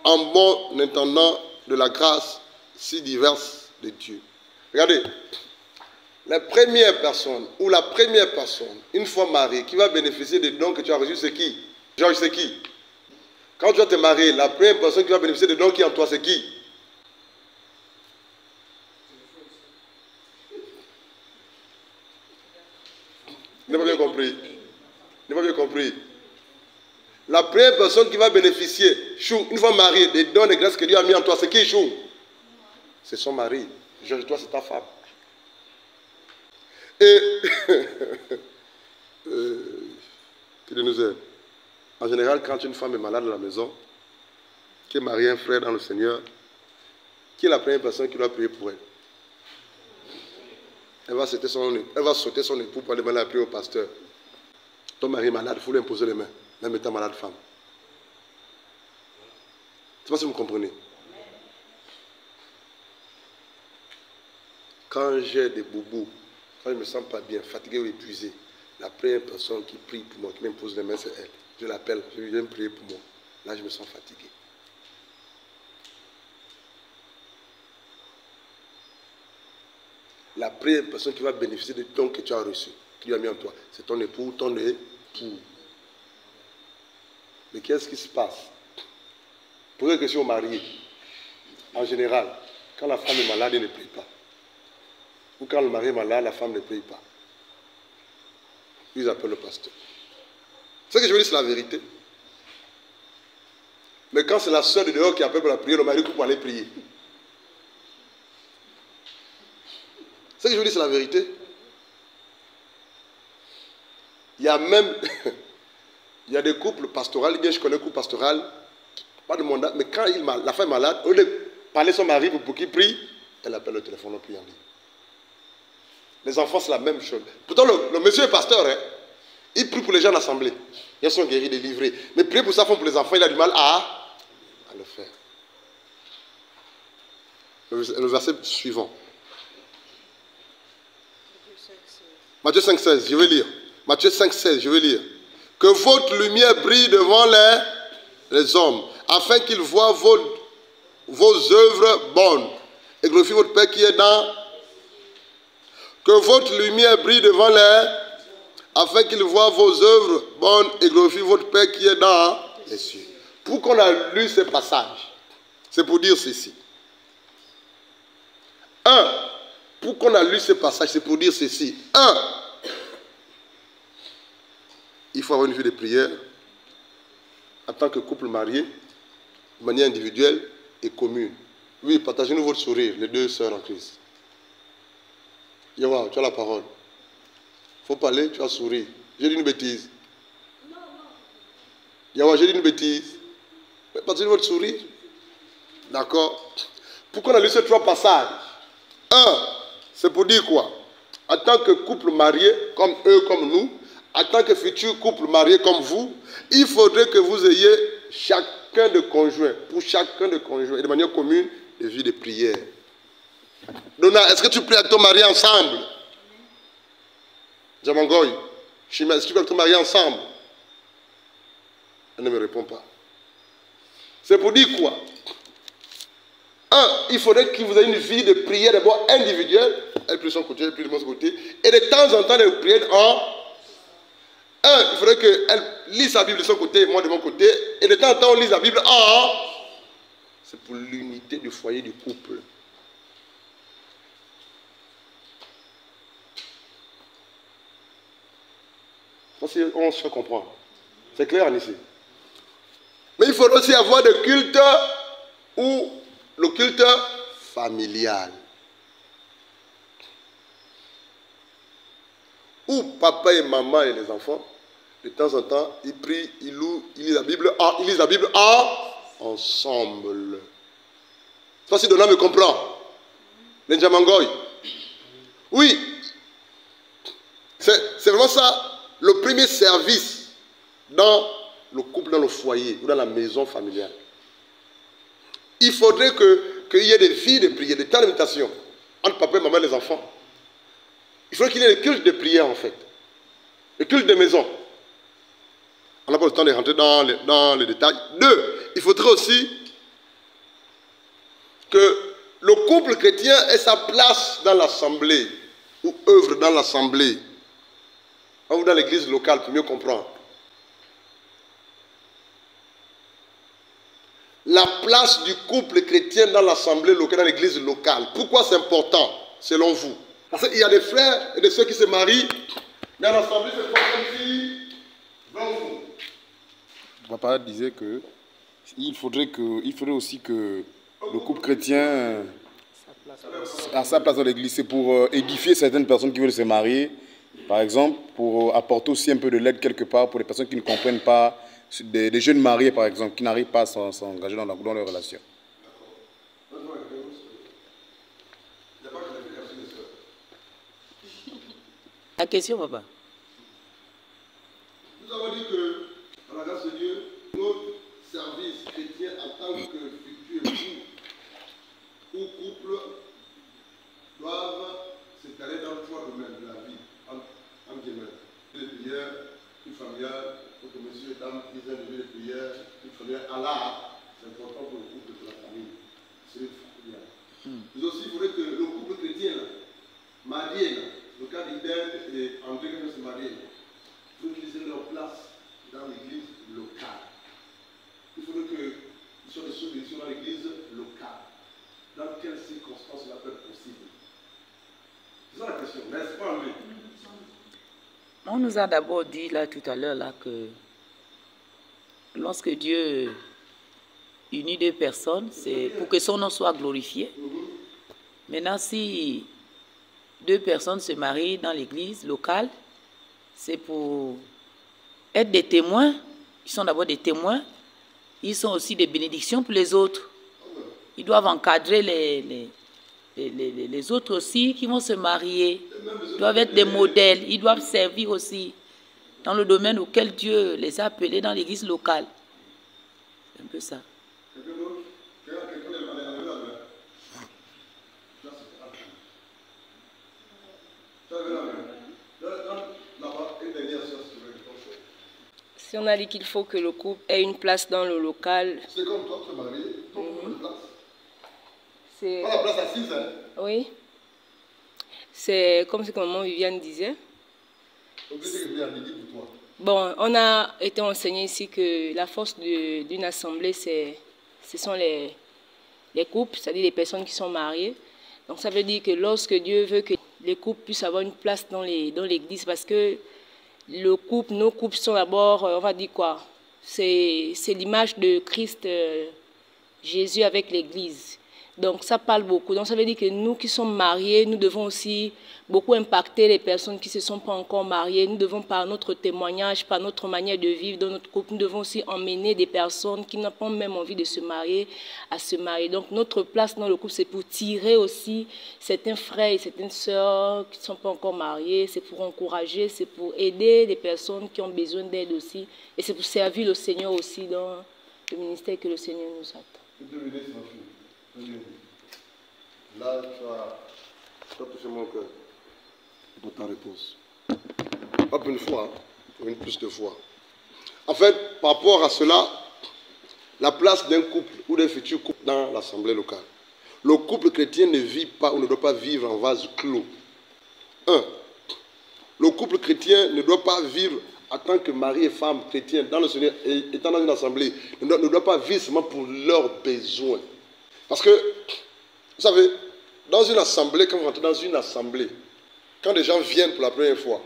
[SPEAKER 2] en bon intendant de la grâce si diverse de Dieu. Regardez, la première personne, une fois mariée, qui va bénéficier des dons que tu as reçus, c'est qui? Georges, c'est qui? Quand tu vas te marier, la première personne qui va bénéficier des dons qui est en toi, c'est qui? Je n'ai pas bien compris. Je n'ai pas bien compris. La première personne qui va bénéficier, Chou, une fois mariée, des dons de grâce que Dieu a mis en toi, c'est qui, Chou? C'est son mari. Georges, toi, c'est ta femme. Et, que Dieu nous aide. En général, quand une femme est malade à la maison, qui est mariée à un frère dans le Seigneur, qui est la première personne qui doit prier pour elle? Elle va sauter son époux pour aller demander à prier au pasteur. Ton mari est malade, il faut lui imposer les mains, même étant malade femme. Je ne sais pas si vous comprenez. Quand j'ai des boubous, quand je ne me sens pas bien, fatigué ou épuisé, la première personne qui prie pour moi, qui m'impose les mains, c'est elle. Je l'appelle, je lui viens prier pour moi. Là, je me sens fatigué. La première personne qui va bénéficier de ton que tu as reçu, qui lui a mis en toi, c'est ton époux, ton époux. Mais qu'est-ce qui se passe? Posez la question aux mariés. En général, quand la femme est malade, elle ne prie pas. Ou quand le mari est malade, la femme ne prie pas. Ils appellent le pasteur. Ce que je veux dire, c'est la vérité. Mais quand c'est la soeur de dehors qui appelle pour la prière, le mari coupe pour aller prier. Ce que je veux dire, c'est la vérité. Il y a même... il y a des couples pastoraux, bien je connais un couple pastoral, pas de mandat, mais quand la femme est malade, au lieu de parler à son mari pour qu'il prie, elle appelle le téléphone, on prie en ligne. Les enfants, c'est la même chose. Pourtant, le monsieur est pasteur, hein. Il prie pour les gens en assemblée. Ils sont guéris, délivrés. Mais prier pour sa femme, pour les enfants, il a du mal à le faire. Le verset suivant. Matthieu 5,16, je vais lire. Matthieu 5,16, je vais lire. Que votre lumière brille devant les hommes, afin qu'ils voient vos œuvres bonnes et glorifient votre Père qui est dans... Que votre lumière brille devant afin qu'ils voient vos œuvres bonnes et glorifient votre Père qui est dans les cieux. Pourquoi on a lu ce passage? C'est pour dire ceci. Pourquoi on a lu ce passage? C'est pour dire ceci. Il faut avoir une vie de prière en tant que couple marié, de manière individuelle et commune. Oui, partagez-nous votre sourire, les deux sœurs en Christ. Yawa, tu as la parole. Il faut parler, tu as souri. J'ai dit une bêtise. Yawa, j'ai dit une bêtise. Mais partagez votre sourire. D'accord? Pourquoi on a lu ces trois passages? C'est pour dire quoi? En tant que couple marié, comme eux, comme nous, en tant que futur couple marié comme vous, il faudrait que vous ayez chacun de conjoints, pour chacun de conjoints, et de manière commune, des vies de prière. Donna, est-ce que tu pries avec ton mari ensemble? Djamangoy, Chima, est-ce que tu pries avec ton mari ensemble? Elle ne me répond pas. C'est pour dire quoi? Il faudrait que vous ayez une vie de prière d'abord individuelle, elle prie de son côté, elle prie de mon côté, et de temps en temps de prière il faudrait qu'elle lise sa Bible de son côté, moi de mon côté, et de temps en temps on lise la Bible c'est pour l'unité du foyer du couple. On se fait comprendre. C'est clair ici. Mais il faudrait aussi avoir des cultes ou le culte familial. Où papa et maman et les enfants, de temps en temps, ils prient, ils louent, ils lisent la Bible ensemble. Ça, si Donna me comprend. L'Njamangoy. Oui. C'est vraiment ça. Le premier service dans le couple, dans le foyer ou dans la maison familiale. Il faudrait qu'il y ait des vies de prière, des temps de méditation entre papa et maman et les enfants. Il faudrait qu'il y ait le culte de prière en fait. Le culte de maison. n'a pas le temps de rentrer dans les détails. 2, il faudrait aussi que le couple chrétien ait sa place dans l'assemblée, ou œuvre dans l'assemblée, ou dans l'église locale, pour mieux comprendre. La place du couple chrétien dans l'assemblée locale, dans l'église locale. Pourquoi c'est important, selon vous? Parce qu'il y a des frères et des sœurs qui se marient, mais à l'assemblée, c'est pas comme si, dans vous.
[SPEAKER 14] Papa disait que il faudrait aussi que le couple chrétien a sa place dans l'église. C'est pour édifier certaines personnes qui veulent se marier, par exemple, pour apporter aussi un peu de l'aide quelque part pour les personnes qui ne comprennent pas, des jeunes mariés par exemple, qui n'arrivent pas à s'engager dans leur relation.
[SPEAKER 12] La question, papa.
[SPEAKER 2] Nous avons dit que, dans la grâce de Dieu, notre service chrétien en tant que futur époux ou couple doivent s'étaler dans 3 domaines de la vie, en général. Les prières, une familiale, pour que messieurs et dames disent un début de prière, une familiale à l'art, c'est important pour le couple et pour la famille. C'est une familiale. Mais aussi, il faudrait que le couple chrétien, marié, le cas d'Hilbert et André qui vont se marier, il faut qu'ils aient leur place dans l'église locale. Il faudrait qu'ils soient des solutions dans l'église locale. Dans quelles circonstances cela peut être possible? C'est ça la question, n'est-ce pas, André?
[SPEAKER 12] On nous a d'abord dit là tout à l'heure là que lorsque Dieu unit 2 personnes, c'est pour que son nom soit glorifié. Maintenant, si 2 personnes se marient dans l'église locale, c'est pour être des témoins. Ils sont d'abord des témoins. Ils sont aussi des bénédictions pour les autres. Ils doivent encadrer les autres aussi qui vont se marier. Ils doivent être des modèles. Ils doivent servir aussi dans le domaine auquel Dieu les a appelés dans l'église locale. C'est un peu ça.
[SPEAKER 13] Si on a dit qu'il faut que le couple ait une place dans le local.
[SPEAKER 2] C'est comme toi, tu es marié, tu as une place.
[SPEAKER 13] C'est...
[SPEAKER 2] Pas la place assise, hein?
[SPEAKER 13] Oui. C'est comme ce que maman Viviane disait. Bon, on a été enseigné ici que la force d'une assemblée, ce sont les couples, c'est-à-dire les personnes qui sont mariées. Donc ça veut dire que lorsque Dieu veut que les couples puissent avoir une place dans l'église, parce que le couple, nos couples sont d'abord, on va dire quoi, c'est l'image de Christ, Jésus avec l'église. Donc ça parle beaucoup. Donc ça veut dire que nous qui sommes mariés, nous devons aussi beaucoup impacter les personnes qui ne se sont pas encore mariées. Nous devons par notre témoignage, par notre manière de vivre dans notre couple, nous devons aussi emmener des personnes qui n'ont pas même envie de se marier à se marier. Donc notre place dans le couple, c'est pour tirer aussi certains frères et certaines sœurs qui ne sont pas encore mariés. C'est pour encourager, c'est pour aider les personnes qui ont besoin d'aide aussi. Et c'est pour servir le Seigneur aussi dans le ministère que le Seigneur nous attend.
[SPEAKER 2] Là, tu as touché mon cœur pour ta réponse. Pas pour une fois, pour une plus de fois. En fait, par rapport à cela, la place d'un couple ou d'un futur couple dans l'assemblée locale. Le couple chrétien ne vit pas ou ne doit pas vivre en vase clos. 1. Le couple chrétien ne doit pas vivre en tant que mari et femme chrétiens dans le Seigneur, étant dans une assemblée, ne doit pas vivre seulement pour leurs besoins. Parce que, vous savez, dans une assemblée, quand vous rentrez dans une assemblée, quand des gens viennent pour la première fois,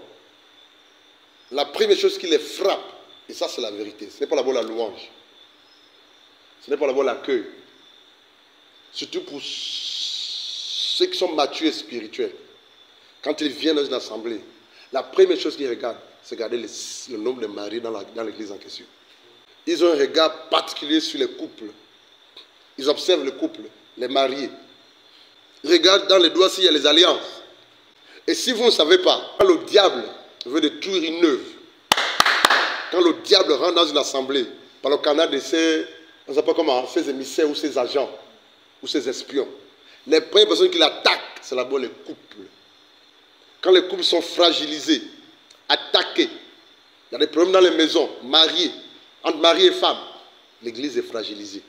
[SPEAKER 2] la première chose qui les frappe, et ça c'est la vérité, ce n'est pas d'abord la louange, ce n'est pas d'abord l'accueil, surtout pour ceux qui sont matures et spirituels. Quand ils viennent dans une assemblée, la première chose qu'ils regardent, c'est regarder le nombre de maris dans l'église en question. Ils ont un regard particulier sur les couples. Ils observent le couple, les mariés. Ils regardent dans les doigts s'il y a les alliances. Et si vous ne savez pas, quand le diable veut détruire une œuvre, quand le diable rentre dans une assemblée, par le canal de ses émissaires ou ses agents, ou ses espions, les premières personnes qui l'attaquent, c'est d'abord les couples. Quand les couples sont fragilisés, attaqués, Il y a des problèmes dans les maisons, mariés, entre mari et femme. L'église est fragilisée.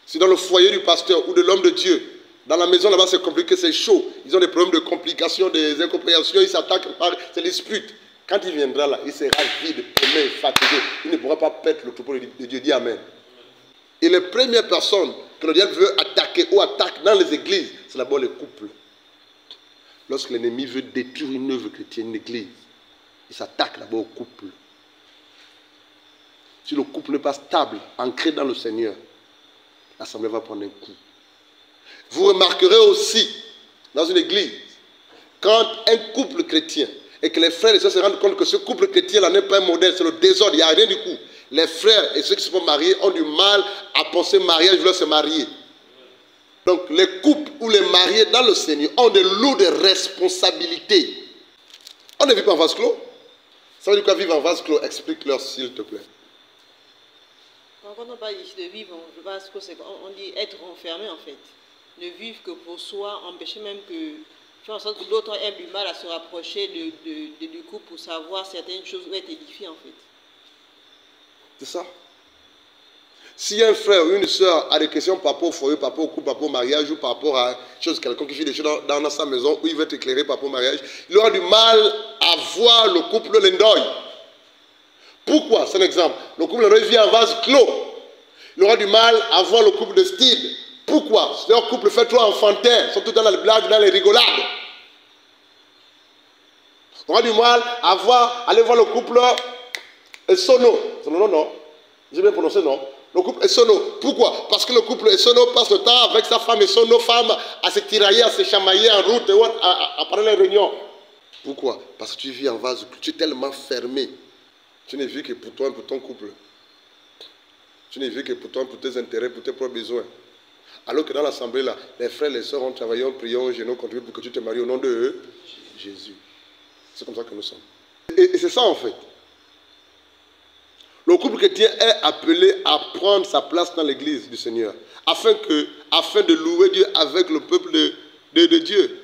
[SPEAKER 2] Si dans le foyer du pasteur ou de l'homme de Dieu, dans la maison là-bas c'est compliqué, c'est chaud, ils ont des problèmes de complications, des incompréhensions, ils s'attaquent, c'est les disputes. Quand il viendra là, il sera vide, paumé, fatigué. Il ne pourra pas perdre le troupeau de Dieu. Dis Amen. Et les premières personnes que le diable veut attaquer ou attaque dans les églises, c'est d'abord les couples. Lorsque l'ennemi veut détruire une œuvre chrétienne, une église, il s'attaque d'abord au couple. Si le couple n'est pas stable, ancré dans le Seigneur, l'assemblée va prendre un coup. Vous remarquerez aussi, dans une église, quand un couple chrétien, et que les frères et sœurs se rendent compte que ce couple chrétien-là n'est pas un modèle, c'est le désordre, il n'y a rien du coup. Les frères et ceux qui se font marier ont du mal à penser mariage, vouloir se marier. Donc les couples ou les mariés dans le Seigneur ont de lourdes responsabilités. On ne vit pas en vase clos. Ça veut dire quoi vivre en vase clos? Explique-leur s'il te plaît.
[SPEAKER 1] Quand on parle ici de vivre en vase clos, on dit être enfermé en fait. Ne vivre que pour soi, empêcher même que... faire en sorte que d'autres aient du mal à se rapprocher du couple pour savoir certaines choses ou être édifiés en fait.
[SPEAKER 2] C'est ça. Si un frère ou une soeur a des questions par rapport au foyer, par rapport au couple, par rapport au mariage ou par rapport à chose, quelqu'un qui fait des choses dans sa maison où il veut être éclairé par rapport au mariage, il aura du mal à voir le couple l'endeuil. Pourquoi? C'est un exemple. Le couple l'endeuil vit en vase clos. Il aura du mal à voir le couple de style. Pourquoi? Leur couple fait trop enfantin, ils sont tout dans les blagues, dans les rigolades. On aura du mal à aller voir le couple Sono. Non. J'ai bien prononcé, non? Le couple Sono. Pourquoi? Parce que le couple Sono passe le temps avec sa femme Sono, femme, à se tirailler, à se chamailler en route, à parler les réunions. Pourquoi? Parce que tu vis en vase, tu es tellement fermé. Tu ne vis que pour toi et pour ton couple. Tu ne vis que pour toi, pour tes intérêts, pour tes propres besoins. Alors que dans l'assemblée, là, les frères et les sœurs ont travaillé, ont prié, ont gêné, ont contribué pour que tu te maries au nom de Jésus. C'est comme ça que nous sommes. Et c'est ça en fait. Le couple chrétien est appelé à prendre sa place dans l'église du Seigneur, afin de louer Dieu avec le peuple de Dieu.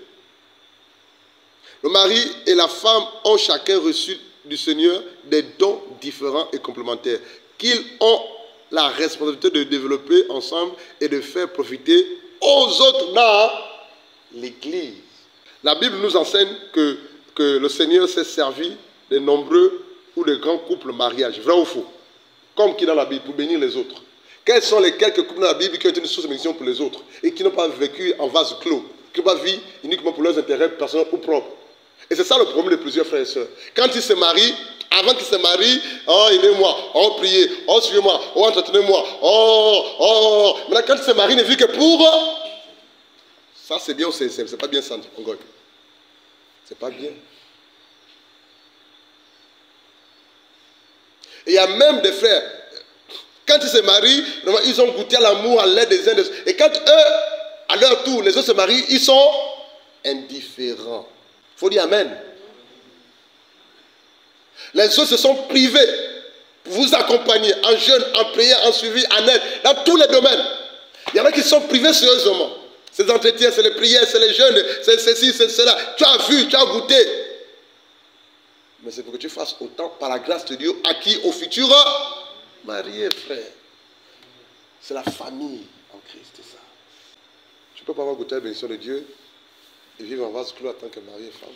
[SPEAKER 2] Le mari et la femme ont chacun reçu du Seigneur des dons différents et complémentaires, qu'ils ont la responsabilité de développer ensemble et de faire profiter aux autres dans l'église. La Bible nous enseigne que le Seigneur s'est servi de nombreux ou de grands couples mariages, vrai ou faux? Comme qui dans la Bible, pour bénir les autres. Quels sont les quelques couples dans la Bible qui ont été une source de bénédiction pour les autres et qui n'ont pas vécu en vase clos, qui n'ont pas vécu uniquement pour leurs intérêts personnels ou propres? Et c'est ça le problème de plusieurs frères et sœurs. Quand ils se marient, avant qu'ils se marient, oh aidez-moi, oh priez, oh suivez-moi, oh entretenez-moi, oh. Maintenant quand ils se marient, ils ne vivent que pour... Ça c'est bien ou c'est pas bien ça, Ngok? C'est pas bien. Et il y a même des frères, quand ils se marient, ils ont goûté à l'amour, à l'aide des uns des autres. Et quand eux, à leur tour, les autres se marient, ils sont indifférents. Il faut dire Amen. Les autres se sont privés pour vous accompagner en jeûne, en prière, en suivi, en aide, dans tous les domaines. Il y en a qui sont privés sérieusement. Ces entretiens, c'est les prières, c'est les jeûnes, c'est ceci, c'est cela. Tu as vu, tu as goûté. Mais c'est pour que tu fasses autant par la grâce de Dieu à qui au futur marié, frère. C'est la famille en Christ, c'est ça. Tu ne peux pas avoir goûté la bénédiction de Dieu et vivre en vase clos en tant que mari et femme.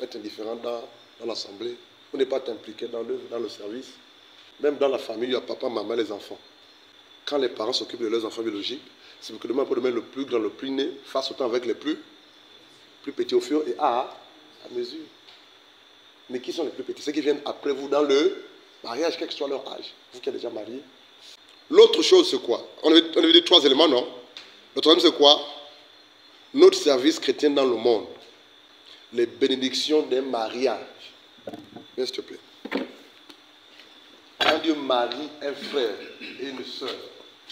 [SPEAKER 2] Être indifférent dans l'assemblée. Ou ne pas t'impliquer dans le service. Même dans la famille, il y a papa, maman, les enfants. Quand les parents s'occupent de leurs enfants biologiques, c'est pour que demain, pour demain, le plus grand, le plus né, fasse autant avec les plus petits au fur et à mesure. Mais qui sont les plus petits? Ceux qui viennent après vous dans le mariage, quel que soit leur âge. Vous qui êtes déjà mariés. L'autre chose, c'est quoi? On avait dit 3 éléments, non? Le troisième, c'est quoi? Notre service chrétien dans le monde. Les bénédictions des mariages. Viens, s'il te plaît. Quand Dieu marie un frère et une sœur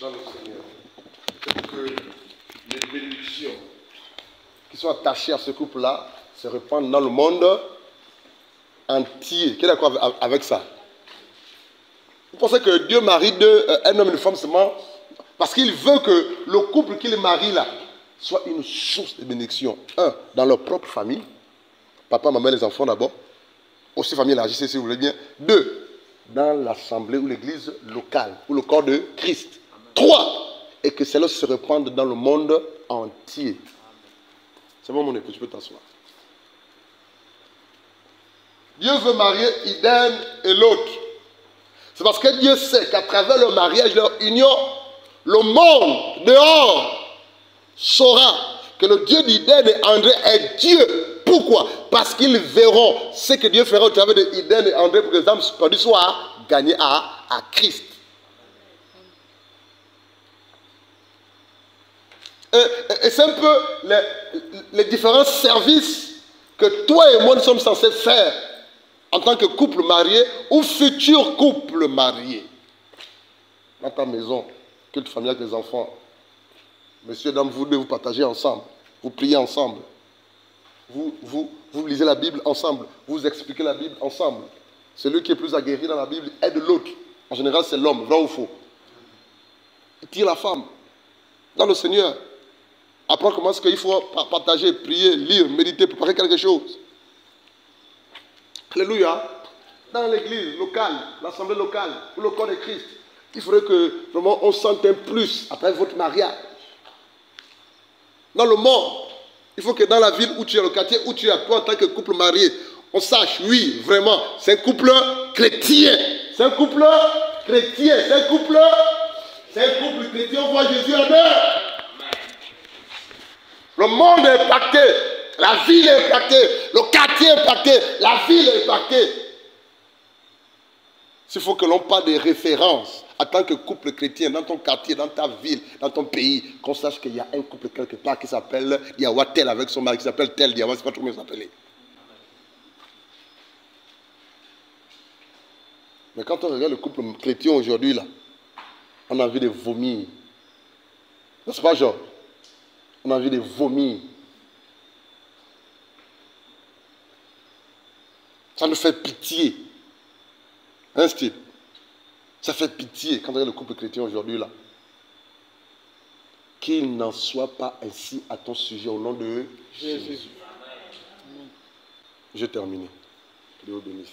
[SPEAKER 2] dans le Seigneur, c'est que les bénédictions qui sont attachées à ce couple-là se répandent dans le monde entier. Qui est d'accord avec ça? Vous pensez que Dieu marie un homme et une femme seulement parce qu'il veut que le couple qu'il marie là soit une source de bénédiction. Dans leur propre famille, papa, maman, les enfants d'abord. aussi famille élargissée si vous voulez bien. 2, dans l'assemblée ou l'église locale, ou le corps de Christ. 3, et que cela se répande dans le monde entier. C'est bon mon époux, tu peux t'asseoir. Dieu veut marier Eden et l'autre. C'est parce que Dieu sait qu'à travers leur mariage, leur union, le monde dehors saura que le Dieu d'Iden et André est Dieu. Pourquoi? Parce qu'ils verront ce que Dieu fera au travers d'Iden et André pour que les âmes perdues soient gagnées à Christ. Et c'est un peu les différents services que toi et moi nous sommes censés faire en tant que couple marié ou futur couple marié. Dans ta maison, culte familial avec les enfants. Messieurs, dames, vous deux, vous partagez ensemble. Vous priez ensemble. Vous lisez la Bible ensemble. Vous expliquez la Bible ensemble. Celui qui est plus aguerri dans la Bible aide l'autre. En général, c'est l'homme, vrai ou faux. Il tire la femme dans le Seigneur. Apprends comment est-ce qu'il faut partager, prier, lire, méditer, préparer quelque chose. Alléluia. Dans l'église locale, l'assemblée locale, ou le corps de Christ, il faudrait que vraiment on sente un plus après votre mariage. Dans le monde, il faut que dans la ville où tu es, le quartier où tu es, toi en tant que couple marié, on sache, oui, vraiment, c'est un couple chrétien. C'est un couple chrétien. C'est un couple chrétien. On voit Jésus en eux. Le monde est impacté. La ville est impactée. Le quartier est impacté. La ville est impactée. S'il faut que l'on parle des références en tant que couple chrétien dans ton quartier, dans ta ville, dans ton pays, qu'on sache qu'il y a un couple quelque part qui s'appelle Diawa tel avec son mari qui s'appelle tel Diawa, je ne sais pas trop comment il s'appelait. Mais quand on regarde le couple chrétien aujourd'hui, là, on a envie de vomir. N'est-ce pas, Jean? On a envie de vomir. Ça nous fait pitié. Hein, Steve? Ça fait pitié quand on regarde le couple chrétien aujourd'hui, là. Qu'il n'en soit pas ainsi à ton sujet au nom de Jésus. Je termine. Que Dieu vous bénisse.